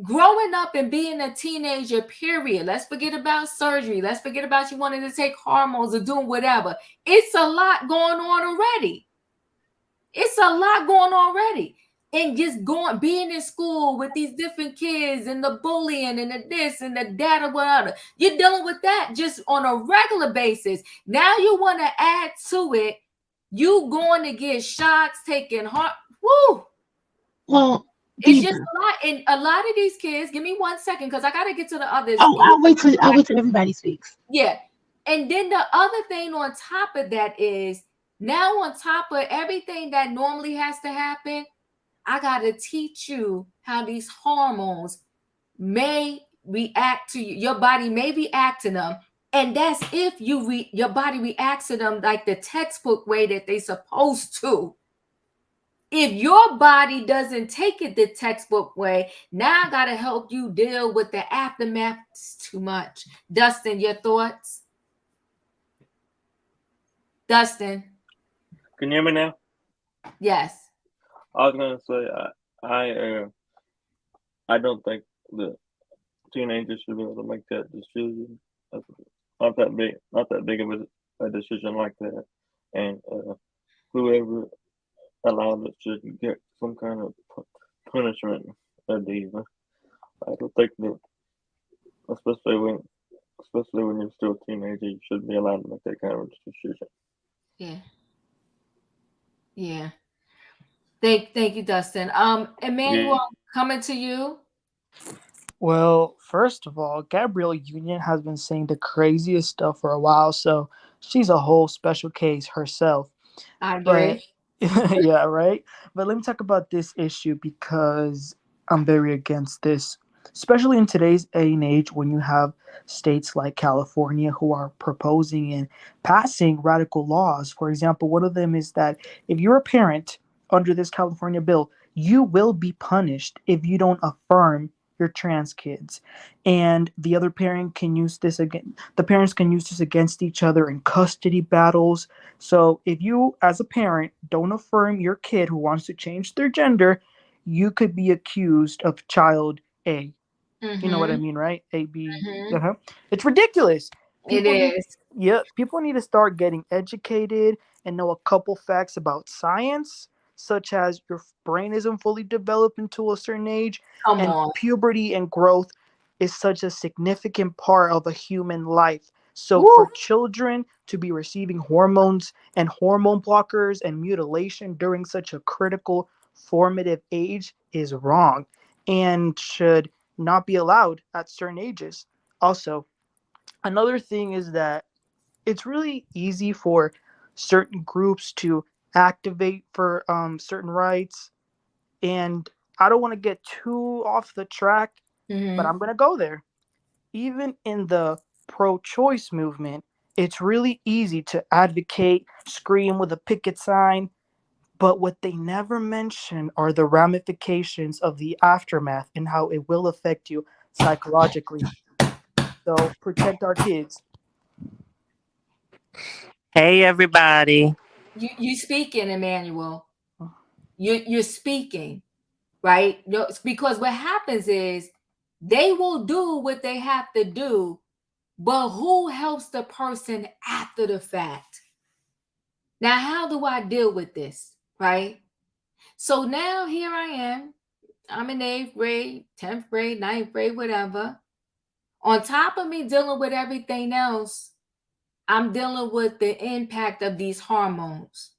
growing up and being a teenager, period, let's forget about surgery. Let's forget about you wanting to take hormones or doing whatever. It's a lot going on already. And just being in school with these different kids and the bullying and the this and the that or whatever. You're dealing with that just on a regular basis. Now you want to add to it, you going to get shots, taking heart. Woo! Well, it's just a lot. And a lot of these kids, give me 1 second because I got to get to the others. Oh, I'll wait till everybody speaks. Yeah. And then the other thing on top of that is, now on top of everything that normally has to happen, I got to teach you how these hormones may react to you. Your body may react to them. And that's if your body reacts to them like the textbook way that they're supposed to. If your body doesn't take it the textbook way, now I got to help you deal with the aftermath. It's too much. Dustin, your thoughts? Dustin? Can you hear me now? Yes. I was gonna say I don't think the teenagers should be able to make that decision. Not that big of a decision like that, and whoever allowed it should get some kind of punishment. Diva. I don't think that, especially when you're still a teenager, you shouldn't be allowed to make that kind of decision. Yeah. Yeah. Thank you, Dustin. Emmanuel, coming to you. Well, first of all, Gabrielle Union has been saying the craziest stuff for a while, so she's a whole special case herself. I But agree. yeah, right. But let me talk about this issue because I'm very against this, especially in today's day and age when you have states like California who are proposing and passing radical laws. For example, one of them is that if you're a parent under this California bill, you will be punished if you don't affirm your trans kids, and the other parent can use this again. The parents can use this against each other in custody battles. So if you, as a parent, don't affirm your kid who wants to change their gender, you could be accused of child A. You know what I Mm-hmm. mean, right? A, B. Mm-hmm. It's ridiculous. It People need, is. yeah, people need to start getting educated and know a couple facts about science, such as your brain isn't fully developed until a certain age, Come and on. puberty and growth is such a significant part of a human life. So Woo. for children to be receiving hormones and hormone blockers and mutilation during such a critical formative age is wrong and should not be allowed at certain ages. Also, another thing is that it's really easy for certain groups to activate for certain rights, and I don't want to get too off the track, but Mm-hmm. I'm going to go there. Even in the pro-choice movement, it's really easy to advocate, scream with a picket sign, but what they never mention are the ramifications of the aftermath and how it will affect you psychologically. So protect our kids. Hey, everybody. You speaking, Emmanuel. You're speaking, right? Because what happens is they will do what they have to do, but who helps the person after the fact? Now, how do I deal with this, right? So now here I am. I'm in 8th grade, 10th grade, 9th grade, whatever. On top of me dealing with everything else, I'm dealing with the impact of these hormones.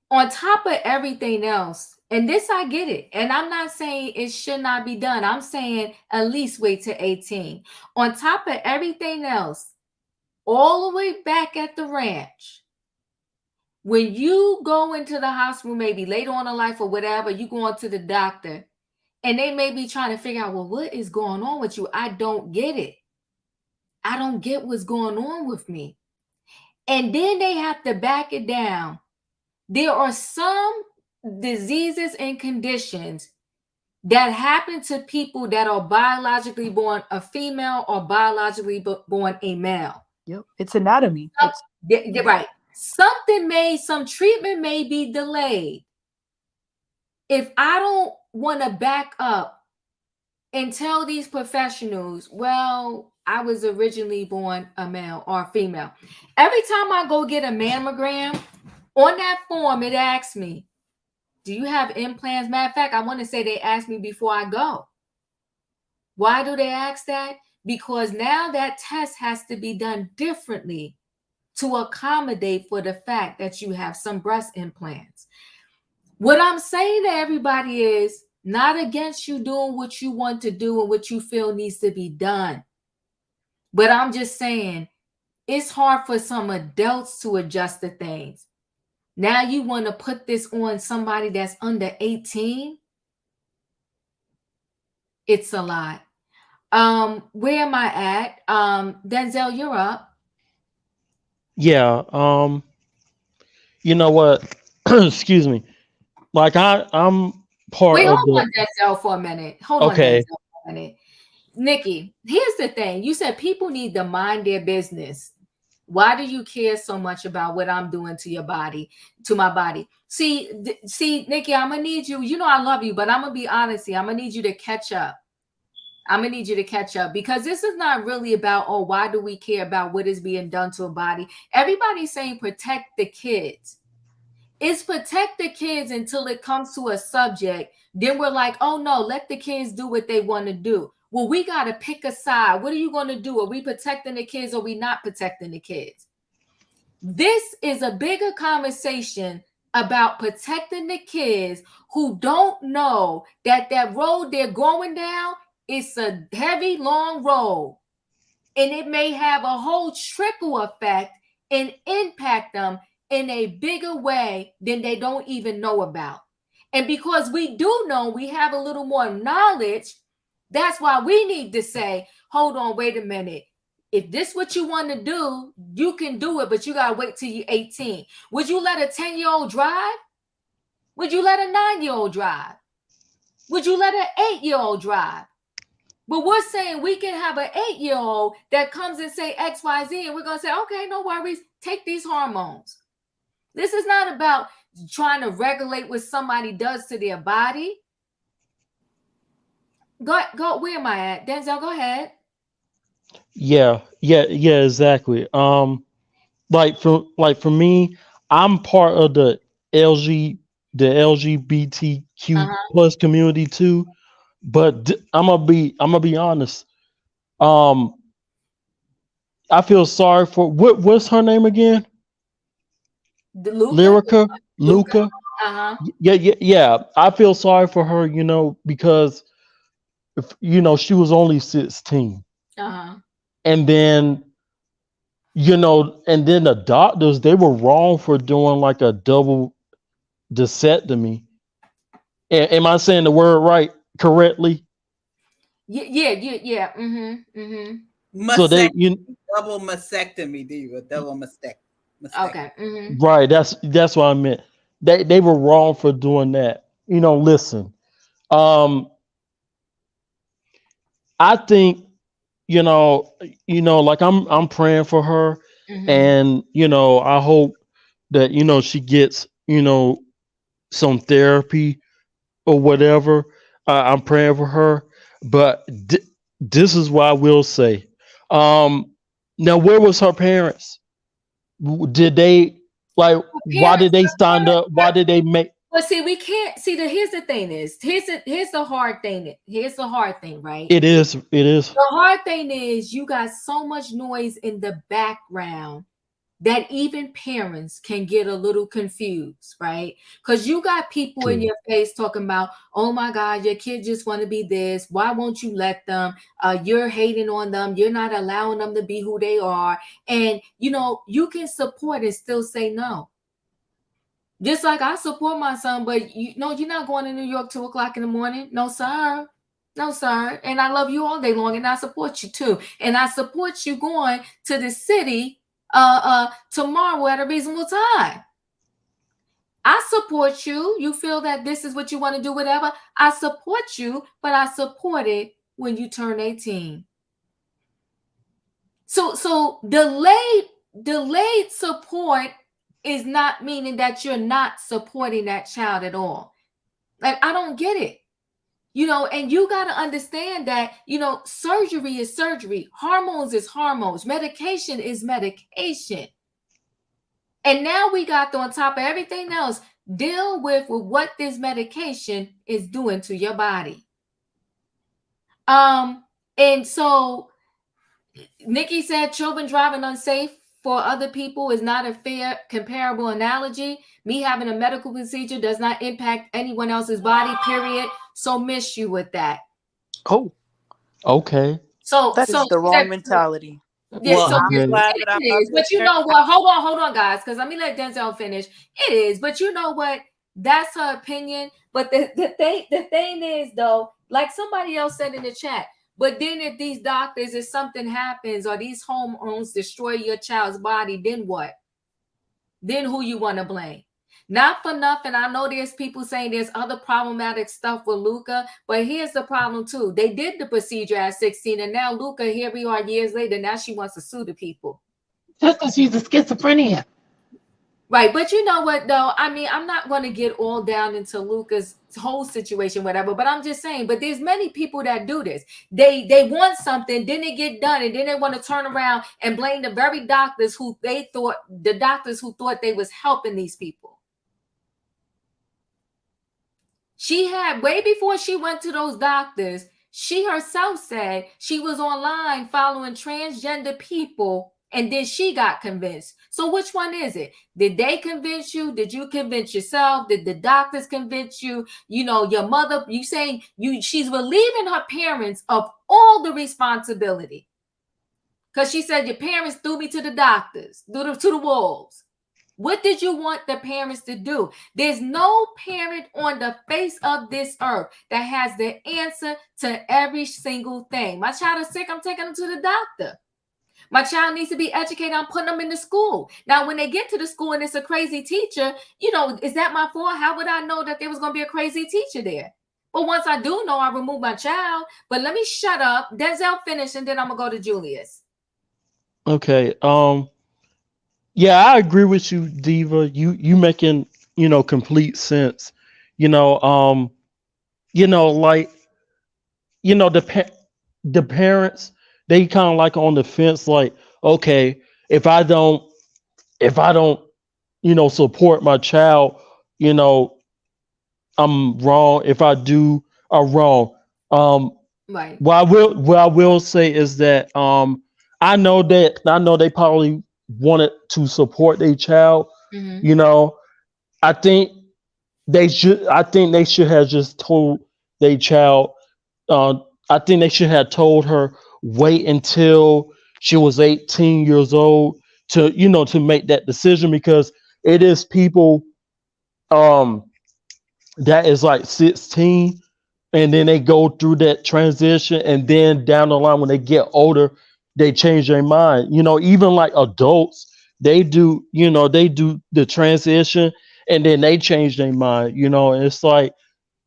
On top of everything else, and this I get it, and I'm not saying it should not be done. I'm saying at least wait to 18. On top of everything else, all the way back at the ranch, when you go into the hospital, maybe later on in life or whatever, you go on to the doctor, and they may be trying to figure out, well, what is going on with you? I don't get it. I don't get what's going on with me. And then they have to back it down. There are some diseases and conditions that happen to people that are biologically born a female or biologically born a male. Yep, it's anatomy. Right. Some treatment may be delayed. If I don't want to back up and tell these professionals, well, I was originally born a male or a female. Every time I go get a mammogram, on that form, it asks me, do you have implants? Matter of fact, I want to say they ask me before I go. Why do they ask that? Because now that test has to be done differently to accommodate for the fact that you have some breast implants. What I'm saying to everybody is not against you doing what you want to do and what you feel needs to be done. But I'm just saying it's hard for some adults to adjust to things. Now you want to put this on somebody that's under 18? It's a lot. Where am I at? Denzel, you're up. Yeah. You know what? Excuse me. Like I'm part Wait, of hold the. on, Denzel, for a minute. Hold on, Okay. Denzel, for a minute. Nikki, here's the thing. You said people need to mind their business. Why do you care so much about what I'm doing to your body, to my body? See, Nikki, I'm gonna need you. You know I love you, but I'm gonna be honest here. I'm gonna need you to catch up. I'm gonna need you to catch up, because this is not really about, oh, why do we care about what is being done to a body? Everybody's saying protect the kids. It's protect the kids until it comes to a subject. Then we're like, oh no, let the kids do what they want to do. Well, we got to pick a side. What are you going to do? Are we protecting the kids or are we not protecting the kids? This is a bigger conversation about protecting the kids who don't know that that road they're going down is a heavy, long road. And it may have a whole trickle effect and impact them in a bigger way than they don't even know about. And because we do know, we have a little more knowledge, that's why we need to say, hold on, wait a minute. If this is what you want to do, you can do it, but you got to wait till you're 18. Would you let a 10-year-old drive? Would you let a 9-year-old drive? Would you let an 8-year-old drive? But we're saying we can have an 8-year-old that comes and say X, Y, Z, and we're going to say, okay, no worries, take these hormones. This is not about trying to regulate what somebody does to their body. Go, where am I at? Denzel, go ahead. Yeah, exactly. For me, I'm part of the LGBTQ plus community too. But I'm gonna be honest. I feel sorry for what's her name again? Luca. Luca. Yeah. I feel sorry for her, because if she was only 16. And then the doctors, they were wrong for doing like a double vasectomy. Am I saying the word correctly? Yeah. So they double mastectomy, Diva. Double mastectomy. Okay. Right, that's what I meant. They were wrong for doing that. Listen. I think like I'm praying for her, and I hope that she gets some therapy or whatever. I'm praying for her, but this is what I will say. Now, where was her parents? Did they why did they stand up? Why did they make? Well, see, we can't see here's the thing is here's the hard thing. Here's the hard thing, right? It is. The hard thing is you got so much noise in the background that even parents can get a little confused, right? Because you got people in your face talking about, oh my God, your kid just want to be this. Why won't you let them? You're hating on them. You're not allowing them to be who they are. And, you can support and still say no. Just like I support my son, but you're not going to New York 2:00 in the morning. No, sir. No, sir. And I love you all day long, and I support you too. And I support you going to the city tomorrow at a reasonable time. I support you. You feel that this is what you want to do, whatever. I support you, but I support it when you turn 18. So delayed support is not meaning that you're not supporting that child at all. Like, I don't get it. And you got to understand that, surgery is surgery. Hormones is hormones. Medication is medication. And now we got to, on top of everything else, deal with what this medication is doing to your body. And so Nikki said children driving unsafe for other people is not a fair comparable analogy. Me having a medical procedure does not impact anyone else's body, period. So miss you with that. Oh. Okay. So that is the wrong mentality. Yeah, well, so I'm glad it that I'm is. But you know what? Hold on, guys, because let me let Denzel finish. It is, but you know what? That's her opinion. But the thing is, though, like somebody else said in the chat, but then if these doctors, if something happens or these hormones destroy your child's body, then what? Then who you want to blame? Not for nothing. I know there's people saying there's other problematic stuff with Luca, but here's the problem too. They did the procedure at 16, and now Luca, here we are years later. Now she wants to sue the people. Just because she's a schizophrenia. Right, but you know what though? I mean, I'm not going to get all down into Luca's whole situation, whatever. But I'm just saying. But there's many people that do this. They want something, then they get done, and then they want to turn around and blame the very doctors who they thought they was helping these people. She had way before she went to those doctors. She herself said she was online following transgender people. And then she got convinced. So which one is it? Did they convince you? Did you convince yourself? Did the doctors convince you? You know, your mother, you saying she's relieving her parents of all the responsibility. Because she said your parents threw me to the doctors, to the wolves. What did you want the parents to do? There's no parent on the face of this earth that has the answer to every single thing. My child is sick, I'm taking them to the doctor. My child needs to be educated. I'm putting them in the school. Now, when they get to the school and it's a crazy teacher, you know, is that my fault? How would I know that there was going to be a crazy teacher there? But once I do know, I remove my child. But let me shut up. Denzel finish, and then I'm going to go to Julius. Okay. Yeah, I agree with you, Diva. You making, complete sense. You know, like, the parents, they kind of like on the fence, like, okay, if I don't if I don't, support my child, you know, I'm wrong. If I do, I'm wrong. Right. What I will say is that I know they probably wanted to support their child. Mhm. You know, I think I think they should have just told their child. Uh, I think they should have told her wait until she was 18 years old to to make that decision, because it is people um that is like 16, and then they go through that transition, and then down the line when they get older they change their mind. Even like adults, they do the transition and then they change their mind. And it's like,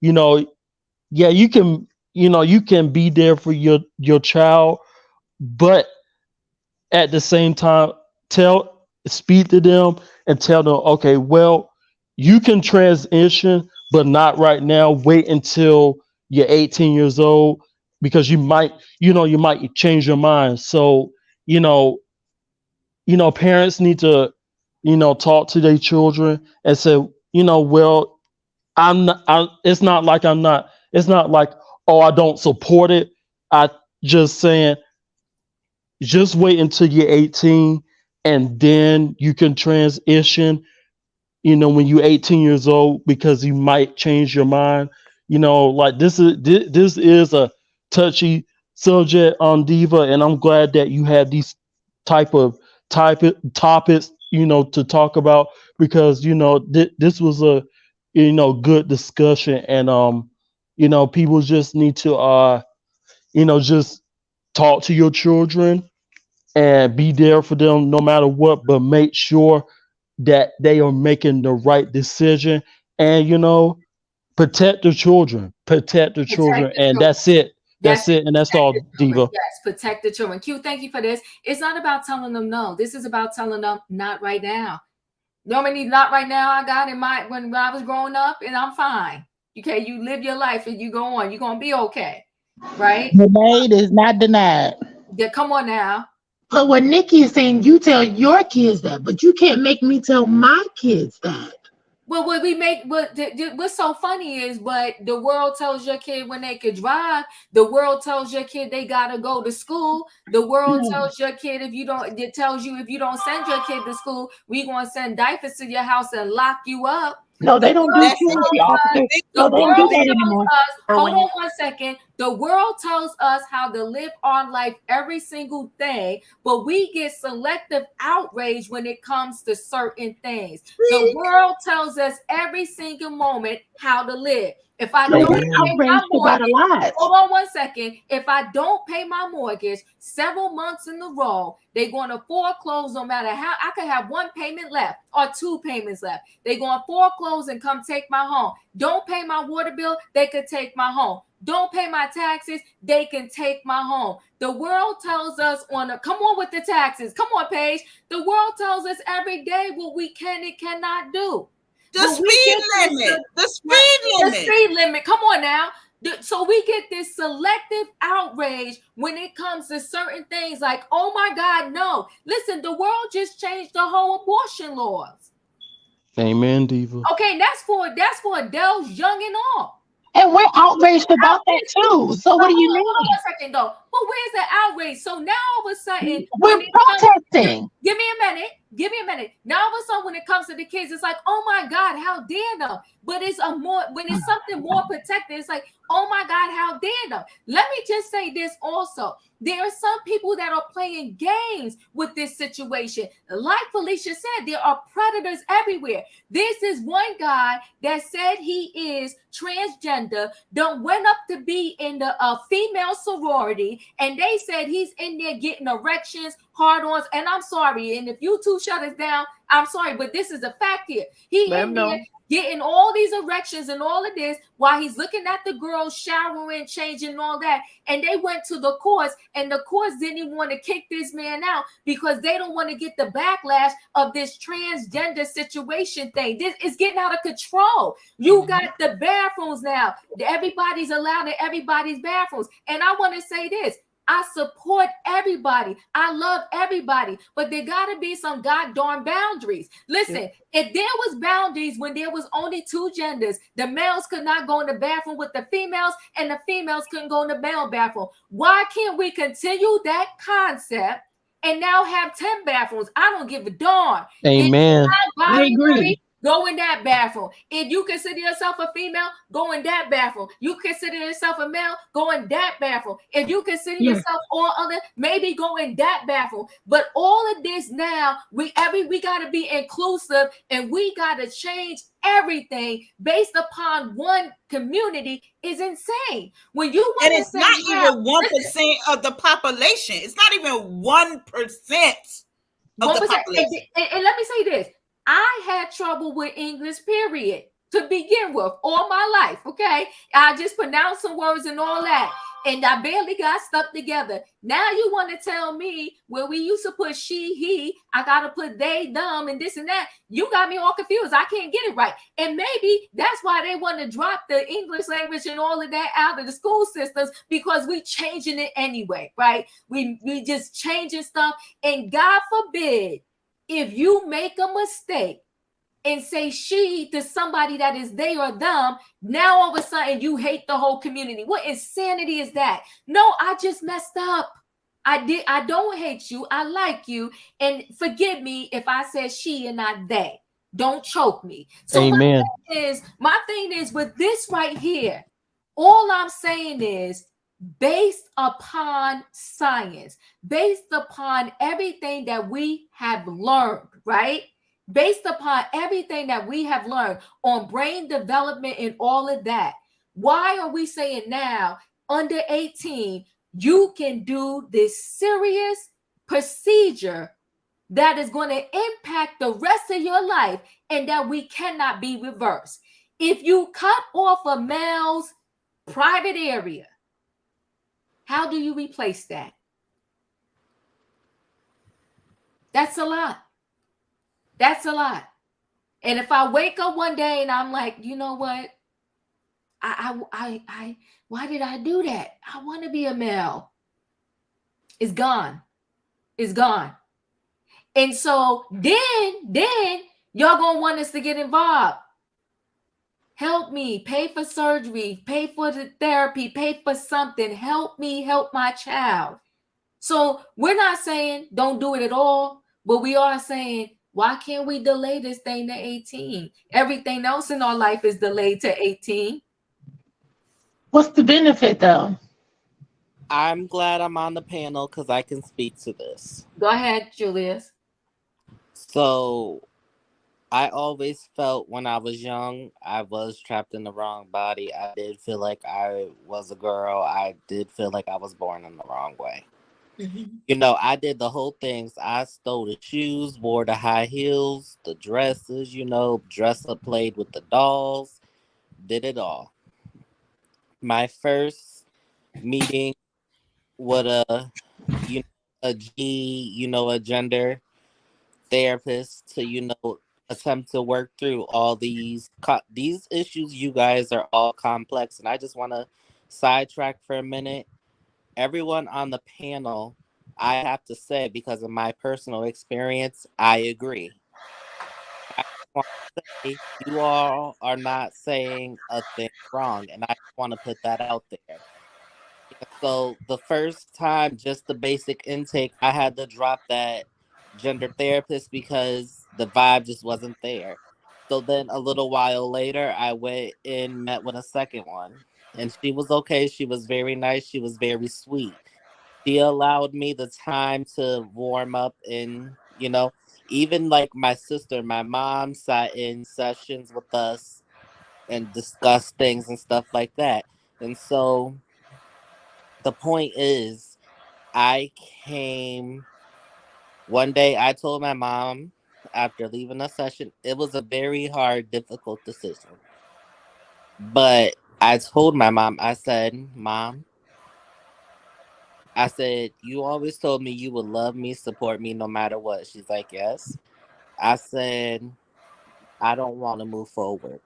you know yeah, you can be there for your child, but at the same time speak to them and tell them, okay, well, you can transition, but not right now. Wait until you're 18 years old, because you might change your mind. So, you know, parents need to, talk to their children and say, well, it's not like it's not like, oh, I don't support it. I just saying, just wait until you're 18, and then you can transition, when you're 18 years old, because you might change your mind. Like, this is a touchy subject on Diva, and I'm glad that you had these type of topics, to talk about, because this was a good discussion. And people just need to just talk to your children and be there for them no matter what, but make sure that they are making the right decision. And protect the children, Protect the and children. that's it. That's That's it. it, and that's Protect the all, children. Diva. Yes, protect the children. Q, thank you for this. It's not about telling them no. This is about telling them not right now. Normally, not right now. I got in my when I was growing up, and I'm fine. Okay, you live your life and you go on. You're gonna be okay, right? Delayed is not denied. Yeah, come on now. But what Nikki is saying, you tell your kids that, but you can't make me tell my kids that. Well, what we make what's so funny is, but the world tells your kid when they could drive. The world tells your kid they gotta go to school. The world tells your kid it tells you if you don't send your kid to school, we gonna send diapers to your house and lock you up. No, they don't do truancy, officer. No, they don't do that anymore. Hold on one second. The world tells us how to live our life every single day, but we get selective outrage when it comes to certain things. The world tells us every single moment how to live. If I No, don't we're pay my outraged about a mortgage, lot. hold on one second. If I don't pay my mortgage several months in a row, they're going to foreclose no matter how. I could have one payment left or two payments left. They're going to foreclose and come take my home. Don't pay my water bill, they could take my home. Don't pay my taxes, they can take my home. The world tells us come on with the taxes. Come on, Paige. The world tells us every day what we can and cannot do. The speed limit. The speed limit. Come on now. So we get this selective outrage when it comes to certain things like, oh my God, no. Listen, the world just changed the whole abortion laws. Amen, Diva. Okay, that's for adults, young and all. And we're outraged about that too. So what do you mean? Hold on a second though. But where's the outrage? So now all of a sudden, we're protesting. Give me a minute. Give me a minute. Now all of a sudden, when it comes to the kids, it's like, oh my God, how dare them? But it's when it's something more protected, it's like, oh my God, how dare them? Let me just say this also. There are some people that are playing games with this situation. Like Felicia said, there are predators everywhere. This is one guy that said he is transgender, went up to be in the female sorority, and they said he's in there getting erections, hard-ons, and I'm sorry, and if you two shut us down, I'm sorry, but this is a fact here. He in there getting all these erections and all of this while he's looking at the girls showering, changing, and all that. And they went to the courts, and the courts didn't even want to kick this man out because they don't want to get the backlash of this transgender situation thing. This is getting out of control. You got the bathrooms now. Everybody's allowed in everybody's bathrooms. And I want to say this. I support everybody. I love everybody, but there got to be some goddamn boundaries. Listen, if there was boundaries when there was only two genders, the males could not go in the bathroom with the females and the females couldn't go in the male bathroom. Why can't we continue that concept and now have 10 bathrooms? I don't give a darn. Amen. I agree. Go in that bathroom. If you consider yourself a female, go in that bathroom. You consider yourself a male, go in that bathroom. If you consider yourself all other, maybe go in that bathroom. But all of this now, we got to be inclusive, and we got to change everything based upon one community is insane. When you and it's not even 1% of the population. It's not even 1% of the population. And let me say this. I had trouble with English, period, to begin with, all my life, okay? I just pronounced some words and all that, and I barely got stuck together. Now you want to tell me where we used to put she, he, I got to put they, them, and this and that. You got me all confused. I can't get it right. And maybe that's why they want to drop the English language and all of that out of the school systems, because we changing it anyway, right? We just changing stuff, and God forbid, if you make a mistake and say she to somebody that is they or them, now all of a sudden you hate the whole community. What insanity is that? No, I just messed up. I don't hate you. I like you. And forgive me if I said she and not they. Don't choke me. So Amen. My thing is with this right here, all I'm saying is, based upon science, based upon everything that we have learned, right? Based upon everything that we have learned on brain development and all of that, why are we saying now, under 18, you can do this serious procedure that is going to impact the rest of your life and that we cannot be reversed? If you cut off a male's private area, how do you replace that? That's a lot. That's a lot. And if I wake up one day and I'm like, you know what? Why did I do that? I want to be a male. It's gone. It's gone. And so then y'all gonna want us to get involved. Help me, pay for surgery, pay for the therapy, pay for something. Help me, help my child. So we're not saying don't do it at all, but we are saying, why can't we delay this thing to 18? Everything else in our life is delayed to 18. What's the benefit though? I'm glad I'm on the panel because I can speak to this. Go ahead, Julius. So I always felt when I was young, I was trapped in the wrong body. I did feel like I was a girl. I did feel like I was born in the wrong way. You know, I did the whole things. I stole the shoes, wore the high heels, the dresses, dress up, played with the dolls, did it all. My first meeting with you know, a gender therapist to, attempt to work through all these issues. You guys are all complex, and I just want to sidetrack for a minute. Everyone on the panel, I have to say, because of my personal experience, I agree. I want to say you all are not saying a thing wrong, and I want to put that out there. And so the first time, just the basic intake, I had to drop that gender therapist because the vibe just wasn't there. So then a little while later, I went and met with a second one, and she was okay. She was very nice. She was very sweet. She allowed me the time to warm up, and even like my sister, my mom sat in sessions with us and discussed things and stuff like that. And so the point is, I came one day, I told my mom after leaving a session, it was a very hard, difficult decision. But I told my mom, I said, Mom, I said, you always told me you would love me, support me no matter what. She's like, yes. I said, I don't want to move forward.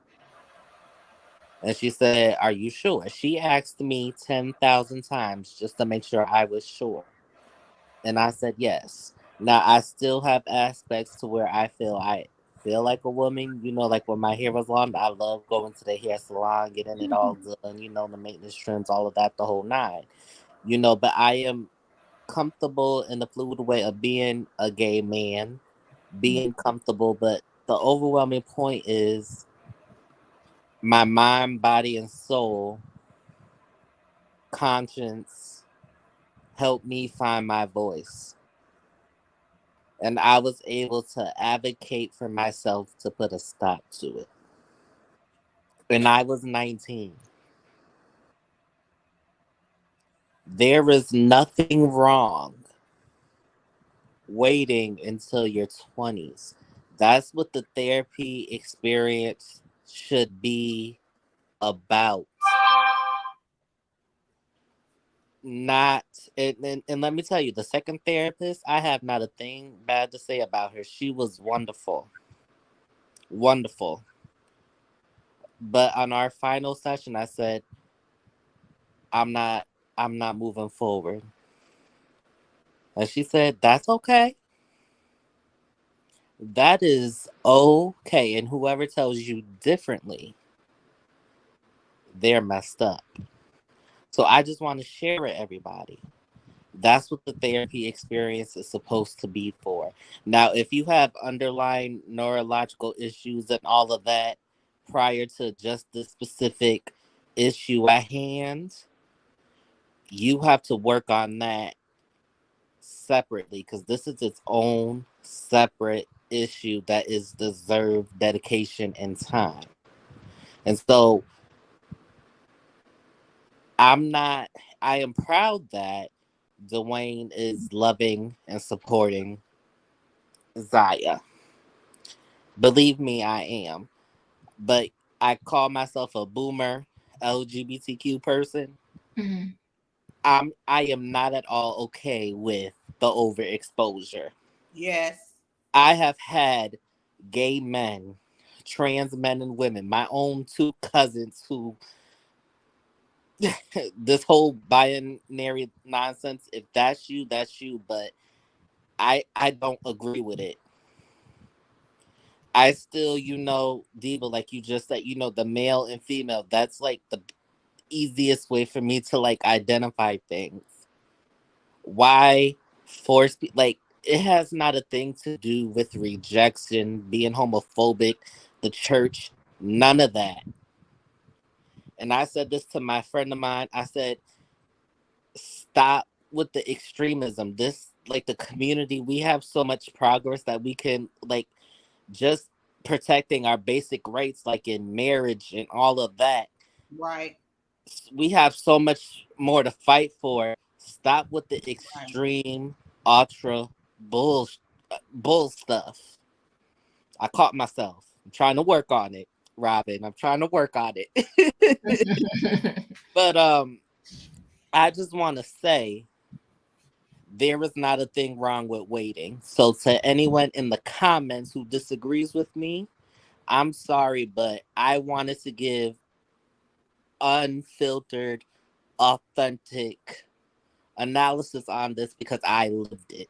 And she said, are you sure? She asked me 10,000 times just to make sure I was sure. And I said yes. Now I still have aspects to where I feel like a woman. Like when my hair was long, I love going to the hair salon, getting it all done. The maintenance trims, all of that, the whole nine. But I am comfortable in the fluid way of being a gay man, being comfortable. But the overwhelming point is my mind, body, and soul, conscience helped me find my voice. And I was able to advocate for myself to put a stop to it. And I was 19. There is nothing wrong waiting until your 20s. That's what the therapy experience should be about. Not, and let me tell you, the second therapist, I have not a thing bad to say about her. She was wonderful. Wonderful. But on our final session, I said, I'm not I'm not moving forward. And she said, that's okay. That is okay. And whoever tells you differently, they're messed up. So I just want to share it, everybody. That's what the therapy experience is supposed to be for. Now, if you have underlying neurological issues and all of that prior to just the specific issue at hand, you have to work on that separately, because this is its own separate issue that is deserved dedication and time. And so I am proud that Dwayne is loving and supporting Zaya. Believe me, I am. But I call myself a boomer LGBTQ person. Mhm. I am not at all okay with the overexposure. Yes. I have had gay men, trans men and women, my own two cousins who this whole binary nonsense, if that's you, that's you, but I don't agree with it. I still, Diva, like you just said, the male and female, that's like the easiest way for me to like identify things. Why force like it has not a thing to do with rejection, being homophobic, the church, none of that. And I said this to my friend of mine. I said, stop with the extremism. This, like, the community, we have so much progress that we can like just protecting our basic rights, like in marriage and all of that. Right. We have so much more to fight for. Stop with the extreme, ultra bull stuff. I caught myself. I'm trying to work on it, Robin. I'm trying to work on it. But I just want to say there is not a thing wrong with waiting. So to anyone in the comments who disagrees with me, I'm sorry, but I wanted to give unfiltered, authentic analysis on this because I lived it.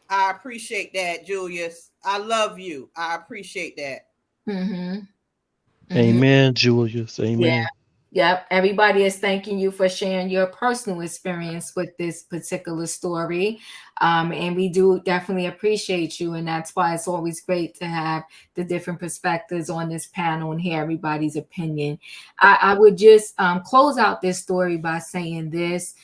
I appreciate that, Julius. I love you. I appreciate that. Amen, Julius. Amen. Yep. Everybody is thanking you for sharing your personal experience with this particular story. And we do definitely appreciate you. And that's why it's always great to have the different perspectives on this panel and hear everybody's opinion. I would just close out this story by saying this.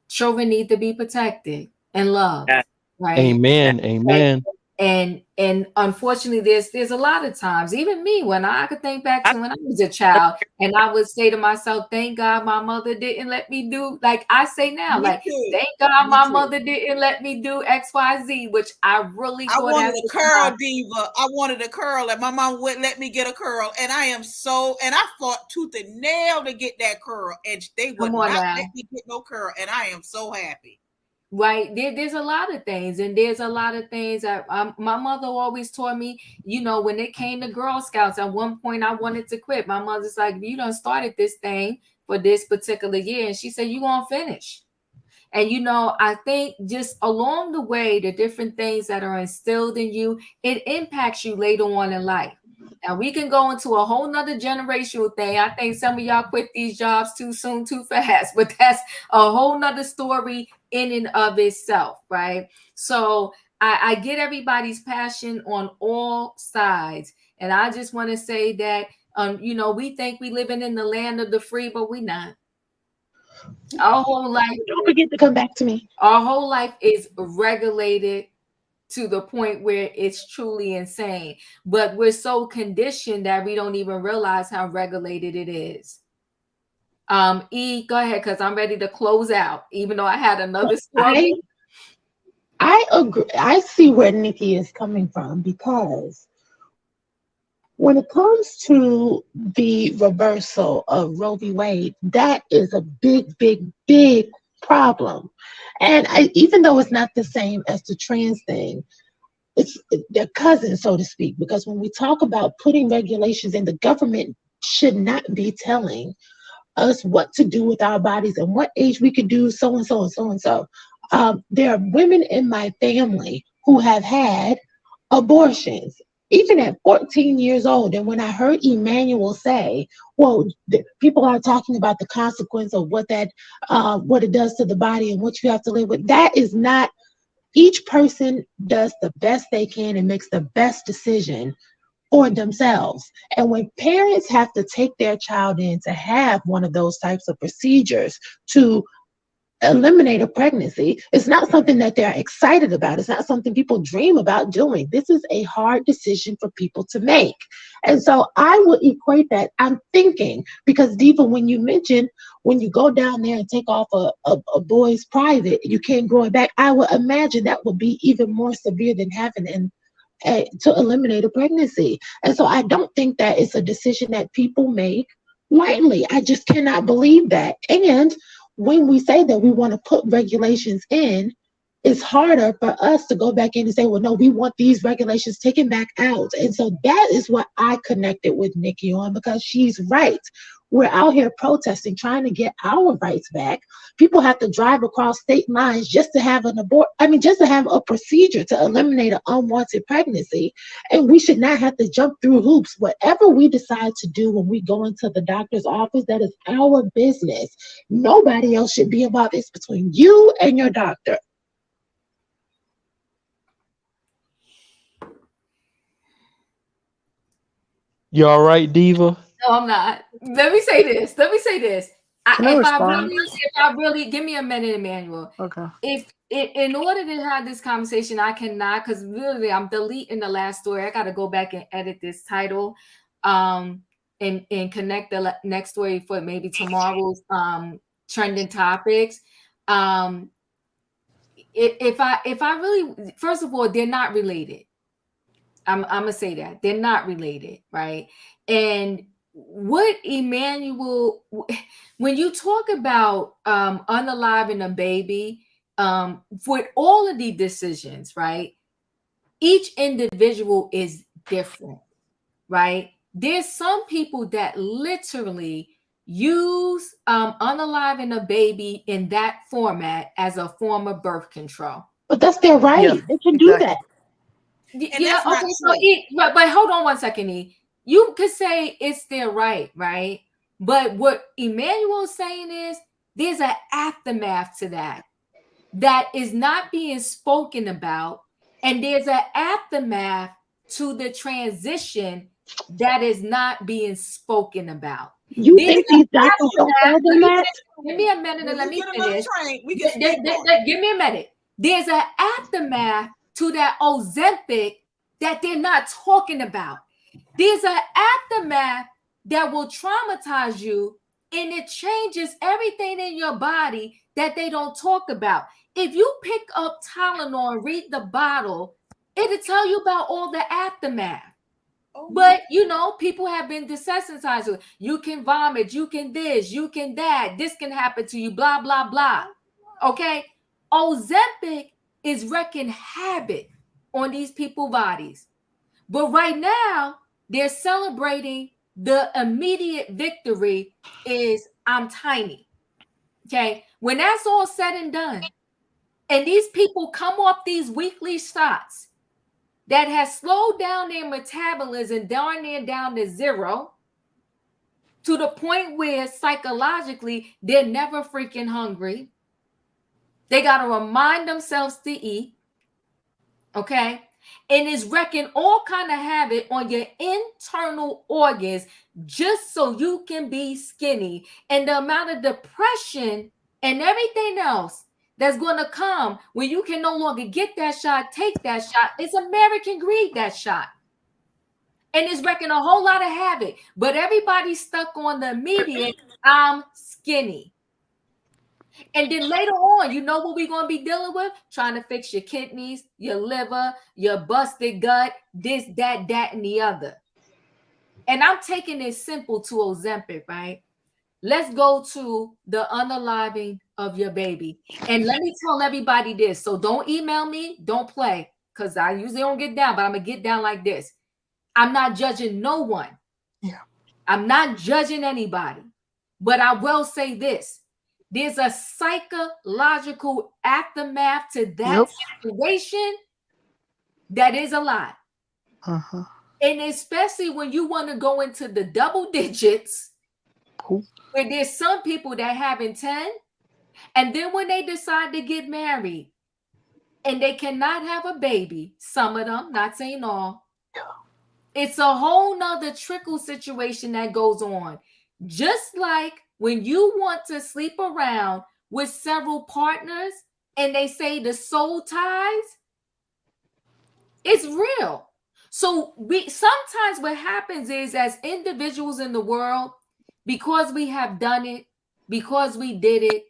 Children need to be protected and loved, right? Amen. Amen. And unfortunately there's a lot of times, even me, when I could think back to when I was a child, and I would say to myself, thank God my mother didn't let me do, like I say now, Me like too. thank God Me my too. mother didn't let me do XYZ, which I really I thought wanted at a the curl, time. Diva. I wanted a curl, and my mom wouldn't let me get a curl. And I fought tooth and nail to get that curl, and they would Come on not now. let me get no curl. And I am so happy. Right. There's a lot of things, and there's a lot of things that my mother always taught me. You know, when it came to Girl Scouts, at one point I wanted to quit. My mother's like, you done started this thing for this particular year, and she said, you gonna finish. And you know, I think just along the way, the different things that are instilled in you, it impacts you later on in life. Now we can go into a whole nother generational thing. I think some of y'all quit these jobs too soon, too fast, but that's a whole nother story in and of itself, right? So I get everybody's passion on all sides. And I just want to say that you know, we think we living in the land of the free, but we not. Our whole life, Don't forget to come back to me. our whole life is regulated to the point where it's truly insane. But we're so conditioned that we don't even realize how regulated it is. E, go ahead, because I'm ready to close out, even though I had another story. I agree. I see where Nikki is coming from, because when it comes to the reversal of Roe v. Wade, that is a big, big, big problem. And even though it's not the same as the trans thing, they're cousins, so to speak, because when we talk about putting regulations in, the government should not be telling us what to do with our bodies and what age we could do so and so and so and so. There are women in my family who have had abortions, even at 14 years old. And when I heard Emmanuel say, well, people are talking about the consequence of what it does to the body and what you have to live with, that is not, each person does the best they can and makes the best decision for themselves. And when parents have to take their child in to have one of those types of procedures to eliminate a pregnancy, it's not something that they're excited about. It's not something people dream about doing. This is a hard decision for people to make. And so I would equate that. I'm thinking, because Diva, when you mentioned when you go down there and take off a boy's private, you can't grow it back. I would imagine that would be even more severe than having to eliminate a pregnancy. And so I don't think that it's a decision that people make lightly. I just cannot believe that. And when we say that we want to put regulations in, it's harder for us to go back in and say, well, no, we want these regulations taken back out. And so that is what I connected with Nikki on, because she's right. We're out here protesting, trying to get our rights back. People have to drive across state lines just to have just to have a procedure to eliminate an unwanted pregnancy. And we should not have to jump through hoops. Whatever we decide to do when we go into the doctor's office, that is our business. Nobody else should be involved. It's between you and your doctor. You all right, Diva? No, I'm not. Let me say this. Can I If respond? I really give me a minute, Emmanuel. Okay. If in order to have this conversation, I cannot, because literally I'm deleting the last story. I got to go back and edit this title, and connect the next story for maybe tomorrow's trending topics. If I really, first of all, they're not related. I'm gonna say that they're not related, right? And what Emmanuel, when you talk about unaliving a baby, for all of these decisions, right? Each individual is different, right? There's some people that literally use unaliving a baby in that format as a form of birth control. But that's their right. Yeah, They can do exactly. that. Yeah, that's not okay. So, true. but hold on one second, E. You could say it's their right, right? But what Emmanuel's saying is there's an aftermath to that is not being spoken about, and there's an aftermath to the transition that is not being spoken about. You There's think an these doctors don't aftermath. tell them that? Give me a minute and let When me you get enough finish. train, we can speak on it. Give me a minute. There's an aftermath to that Ozempic that they're not talking about. There's an aftermath that will traumatize you, and it changes everything in your body that they don't talk about. If you pick up Tylenol and read the bottle, it'll tell you about all the aftermath. But you know, people have been desensitized to it. You can vomit, you can this, you can that, this can happen to you, blah, blah, blah. Okay. Ozempic is wreaking havoc on these people's bodies. But right now, they're celebrating the immediate victory is I'm tiny. Okay. When that's all said and done, and these people come off these weekly shots that has slowed down their metabolism darn near down to zero, to the point where psychologically they're never freaking hungry. They got to remind themselves to eat. Okay. And it's wreaking all kind of havoc on your internal organs just so you can be skinny. And the amount of depression and everything else that's going to come when you can no longer get that shot, take that shot. It's American greed, that shot. And it's wreaking a whole lot of havoc. But everybody's stuck on the immediate, I'm skinny. And then later on, you know what we're going to be dealing with? Trying to fix your kidneys, your liver, your busted gut, this, that, and the other. And I'm taking it simple to Ozempic, right? Let's go to the unaliving of your baby. And let me tell everybody this. So don't email me, don't play, because I usually don't get down, but I'm going to get down like this. I'm not judging no one. Yeah. I'm not judging anybody. But I will say this. There's a psychological aftermath to that situation that is a lot. Uh-huh. And especially when you want to go into the double digits, where there's some people that having 10, and then when they decide to get married and they cannot have a baby, some of them, not saying all, it's a whole nother trickle situation that goes on. Just like when you want to sleep around with several partners and they say the soul ties, it's real. So sometimes what happens is, as individuals in the world, because we have done it, because we did it,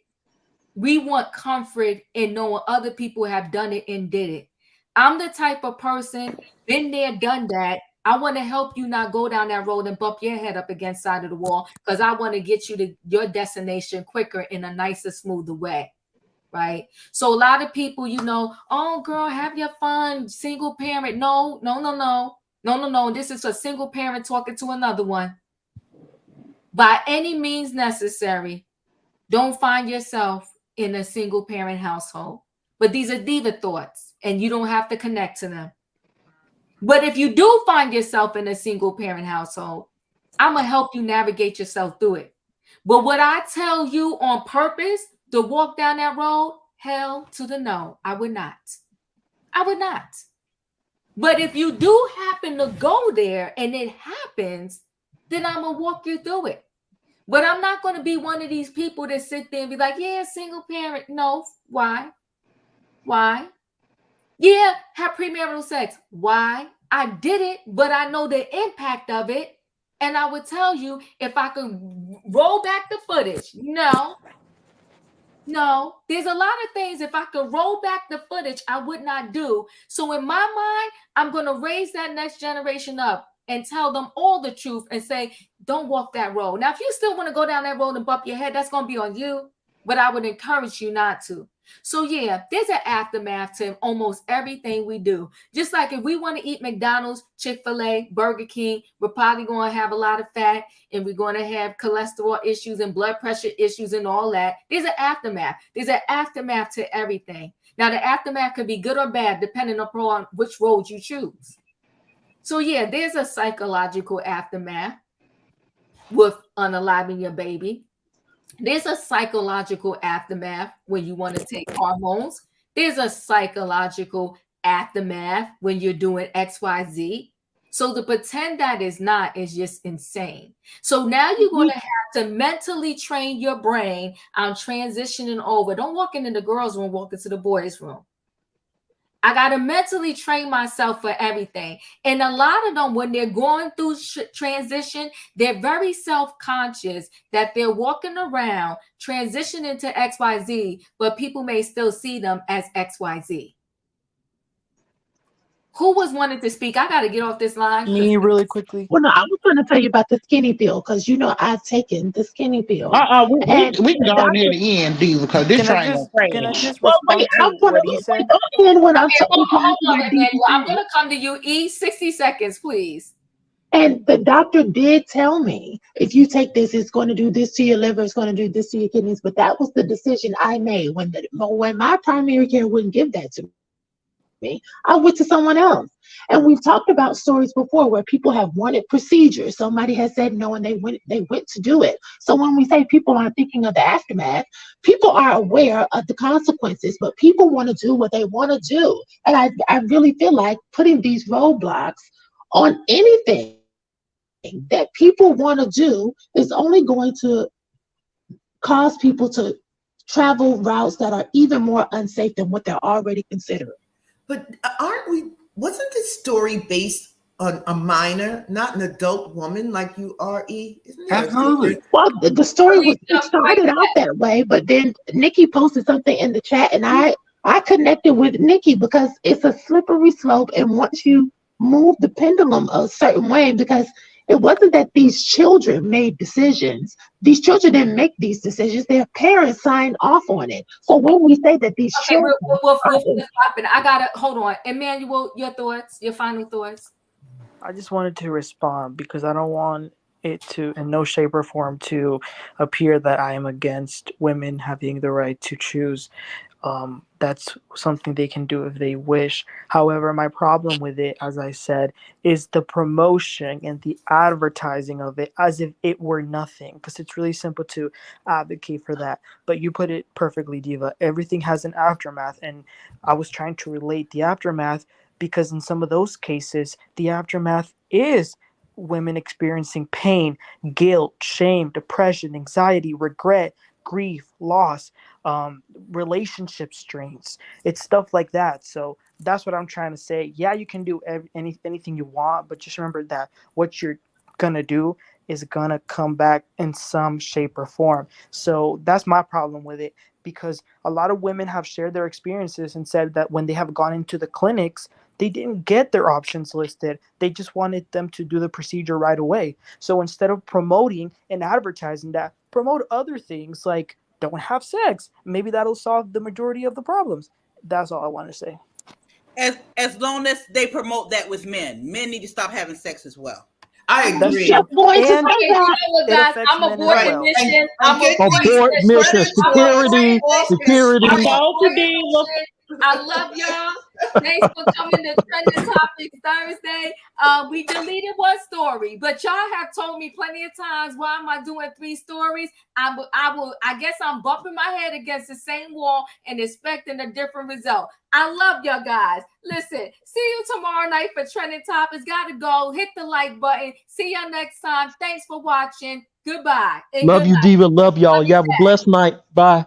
we want comfort in knowing other people have done it and did it. I'm the type of person, been there, done that. I want to help you not go down that road and bump your head up against the side of the wall, because I want to get you to your destination quicker in a nicer, smoother way, right? So a lot of people, you know, oh, girl, have your fun, single parent. No. This is a single parent talking to another one. By any means necessary, don't find yourself in a single parent household. But these are diva thoughts, and you don't have to connect to them. But if you do find yourself in a single parent household, I'm going to help you navigate yourself through it. But what I tell you on purpose to walk down that road, hell to the no, I would not. I would not. But if you do happen to go there and it happens, then I'm going to walk you through it. But I'm not going to be one of these people that sit there and be like, yeah, single parent. No. Why? Why? Yeah, have premarital sex. Why? I did it, but I know the impact of it. And I would tell you if I could roll back the footage. No. There's a lot of things if I could roll back the footage, I would not do. So in my mind, I'm going to raise that next generation up and tell them all the truth and say, don't walk that road. Now, if you still want to go down that road and bump your head, that's going to be on you. But I would encourage you not to. So yeah, there's an aftermath to almost everything we do. Just like if we want to eat McDonald's, Chick-fil-A, Burger King, we're probably going to have a lot of fat and we're going to have cholesterol issues and blood pressure issues and all that. There's an aftermath. There's an aftermath to everything. Now, the aftermath could be good or bad depending upon which road you choose. So yeah, there's a psychological aftermath with unaliving your baby. There's a psychological aftermath when you want to take hormones. There's a psychological aftermath when you're doing XYZ. So to pretend that is not is just insane. So now you're going to have to mentally train your brain on transitioning over. Don't walk into the girls' room, walk into the boys' room. I got to mentally train myself for everything. And a lot of them, when they're going through transition, they're very self-conscious that they're walking around transitioning to XYZ, but people may still see them as XYZ. Who was wanting to speak? I got to get off this line. Me, really quickly. Well, no, I was going to tell you about the skinny pill because I've taken the skinny pill. We can go on near the end, Diesel, because this train gonna Can I crash. just Well, respond wait, to what he said? go ahead when I'm Okay, talking. hold on, Emmanuel. I'm going to come to you. 60 seconds, please. And the doctor did tell me, if you take this, it's going to do this to your liver, it's going to do this to your kidneys. But that was the decision I made when my primary care wouldn't give that to me. I went to someone else. And we've talked about stories before where people have wanted procedures. Somebody has said no, and they went to do it. So when we say people aren't thinking of the aftermath, people are aware of the consequences, but people want to do what they want to do. And I really feel like putting these roadblocks on anything that people want to do is only going to cause people to travel routes that are even more unsafe than what they're already considering. But wasn't this story based on a minor, not an adult woman like you are, E? Isn't there a difference? Well, the story it started out that way, but then Nikki posted something in the chat and I connected with Nikki because it's a slippery slope. And once you move the pendulum a certain way, because it wasn't that these children made decisions. These children didn't make these decisions. Their parents signed off on it. So when we say that these children... We'll flip it. I got to, hold on. Emmanuel, your thoughts, your final thoughts? I just wanted to respond because I don't want it to, in no shape or form, to appear that I am against women having the right to choose. That's something they can do if they wish. However, my problem with it, as I said, is the promotion and the advertising of it as if it were nothing, because it's really simple to advocate for that. But you put it perfectly, Diva. Everything has an aftermath, and I was trying to relate the aftermath because in some of those cases, the aftermath is women experiencing pain, guilt, shame, depression, anxiety, regret, grief, loss, relationship strains. It's stuff like that. So that's what I'm trying to say. Yeah, you can do anything you want, but just remember that what you're gonna do is gonna come back in some shape or form. So that's my problem with it, because a lot of women have shared their experiences and said that when they have gone into the clinics, they didn't get their options listed. They just wanted them to do the procedure right away. So instead of promoting and advertising that, promote other things like don't have sex. Maybe that'll solve the majority of the problems. That's all I want to say. As long as they promote that with men need to stop having sex as well. I agree. And you know what, guys? I'm aborting mission. I'm Abort mission. Security. I love y'all. Thanks for coming to Trending Topics Thursday. We deleted one story, but y'all have told me plenty of times, why am I doing 3 stories? I guess I'm bumping my head against the same wall and expecting a different result. I love y'all guys. Listen, see you tomorrow night for Trending Topics. Gotta go. Hit the like button. See y'all next time. Thanks for watching. Goodbye. And Love good you, night. Diva. Love y'all. Love you, You have a Zach. blessed night. Bye.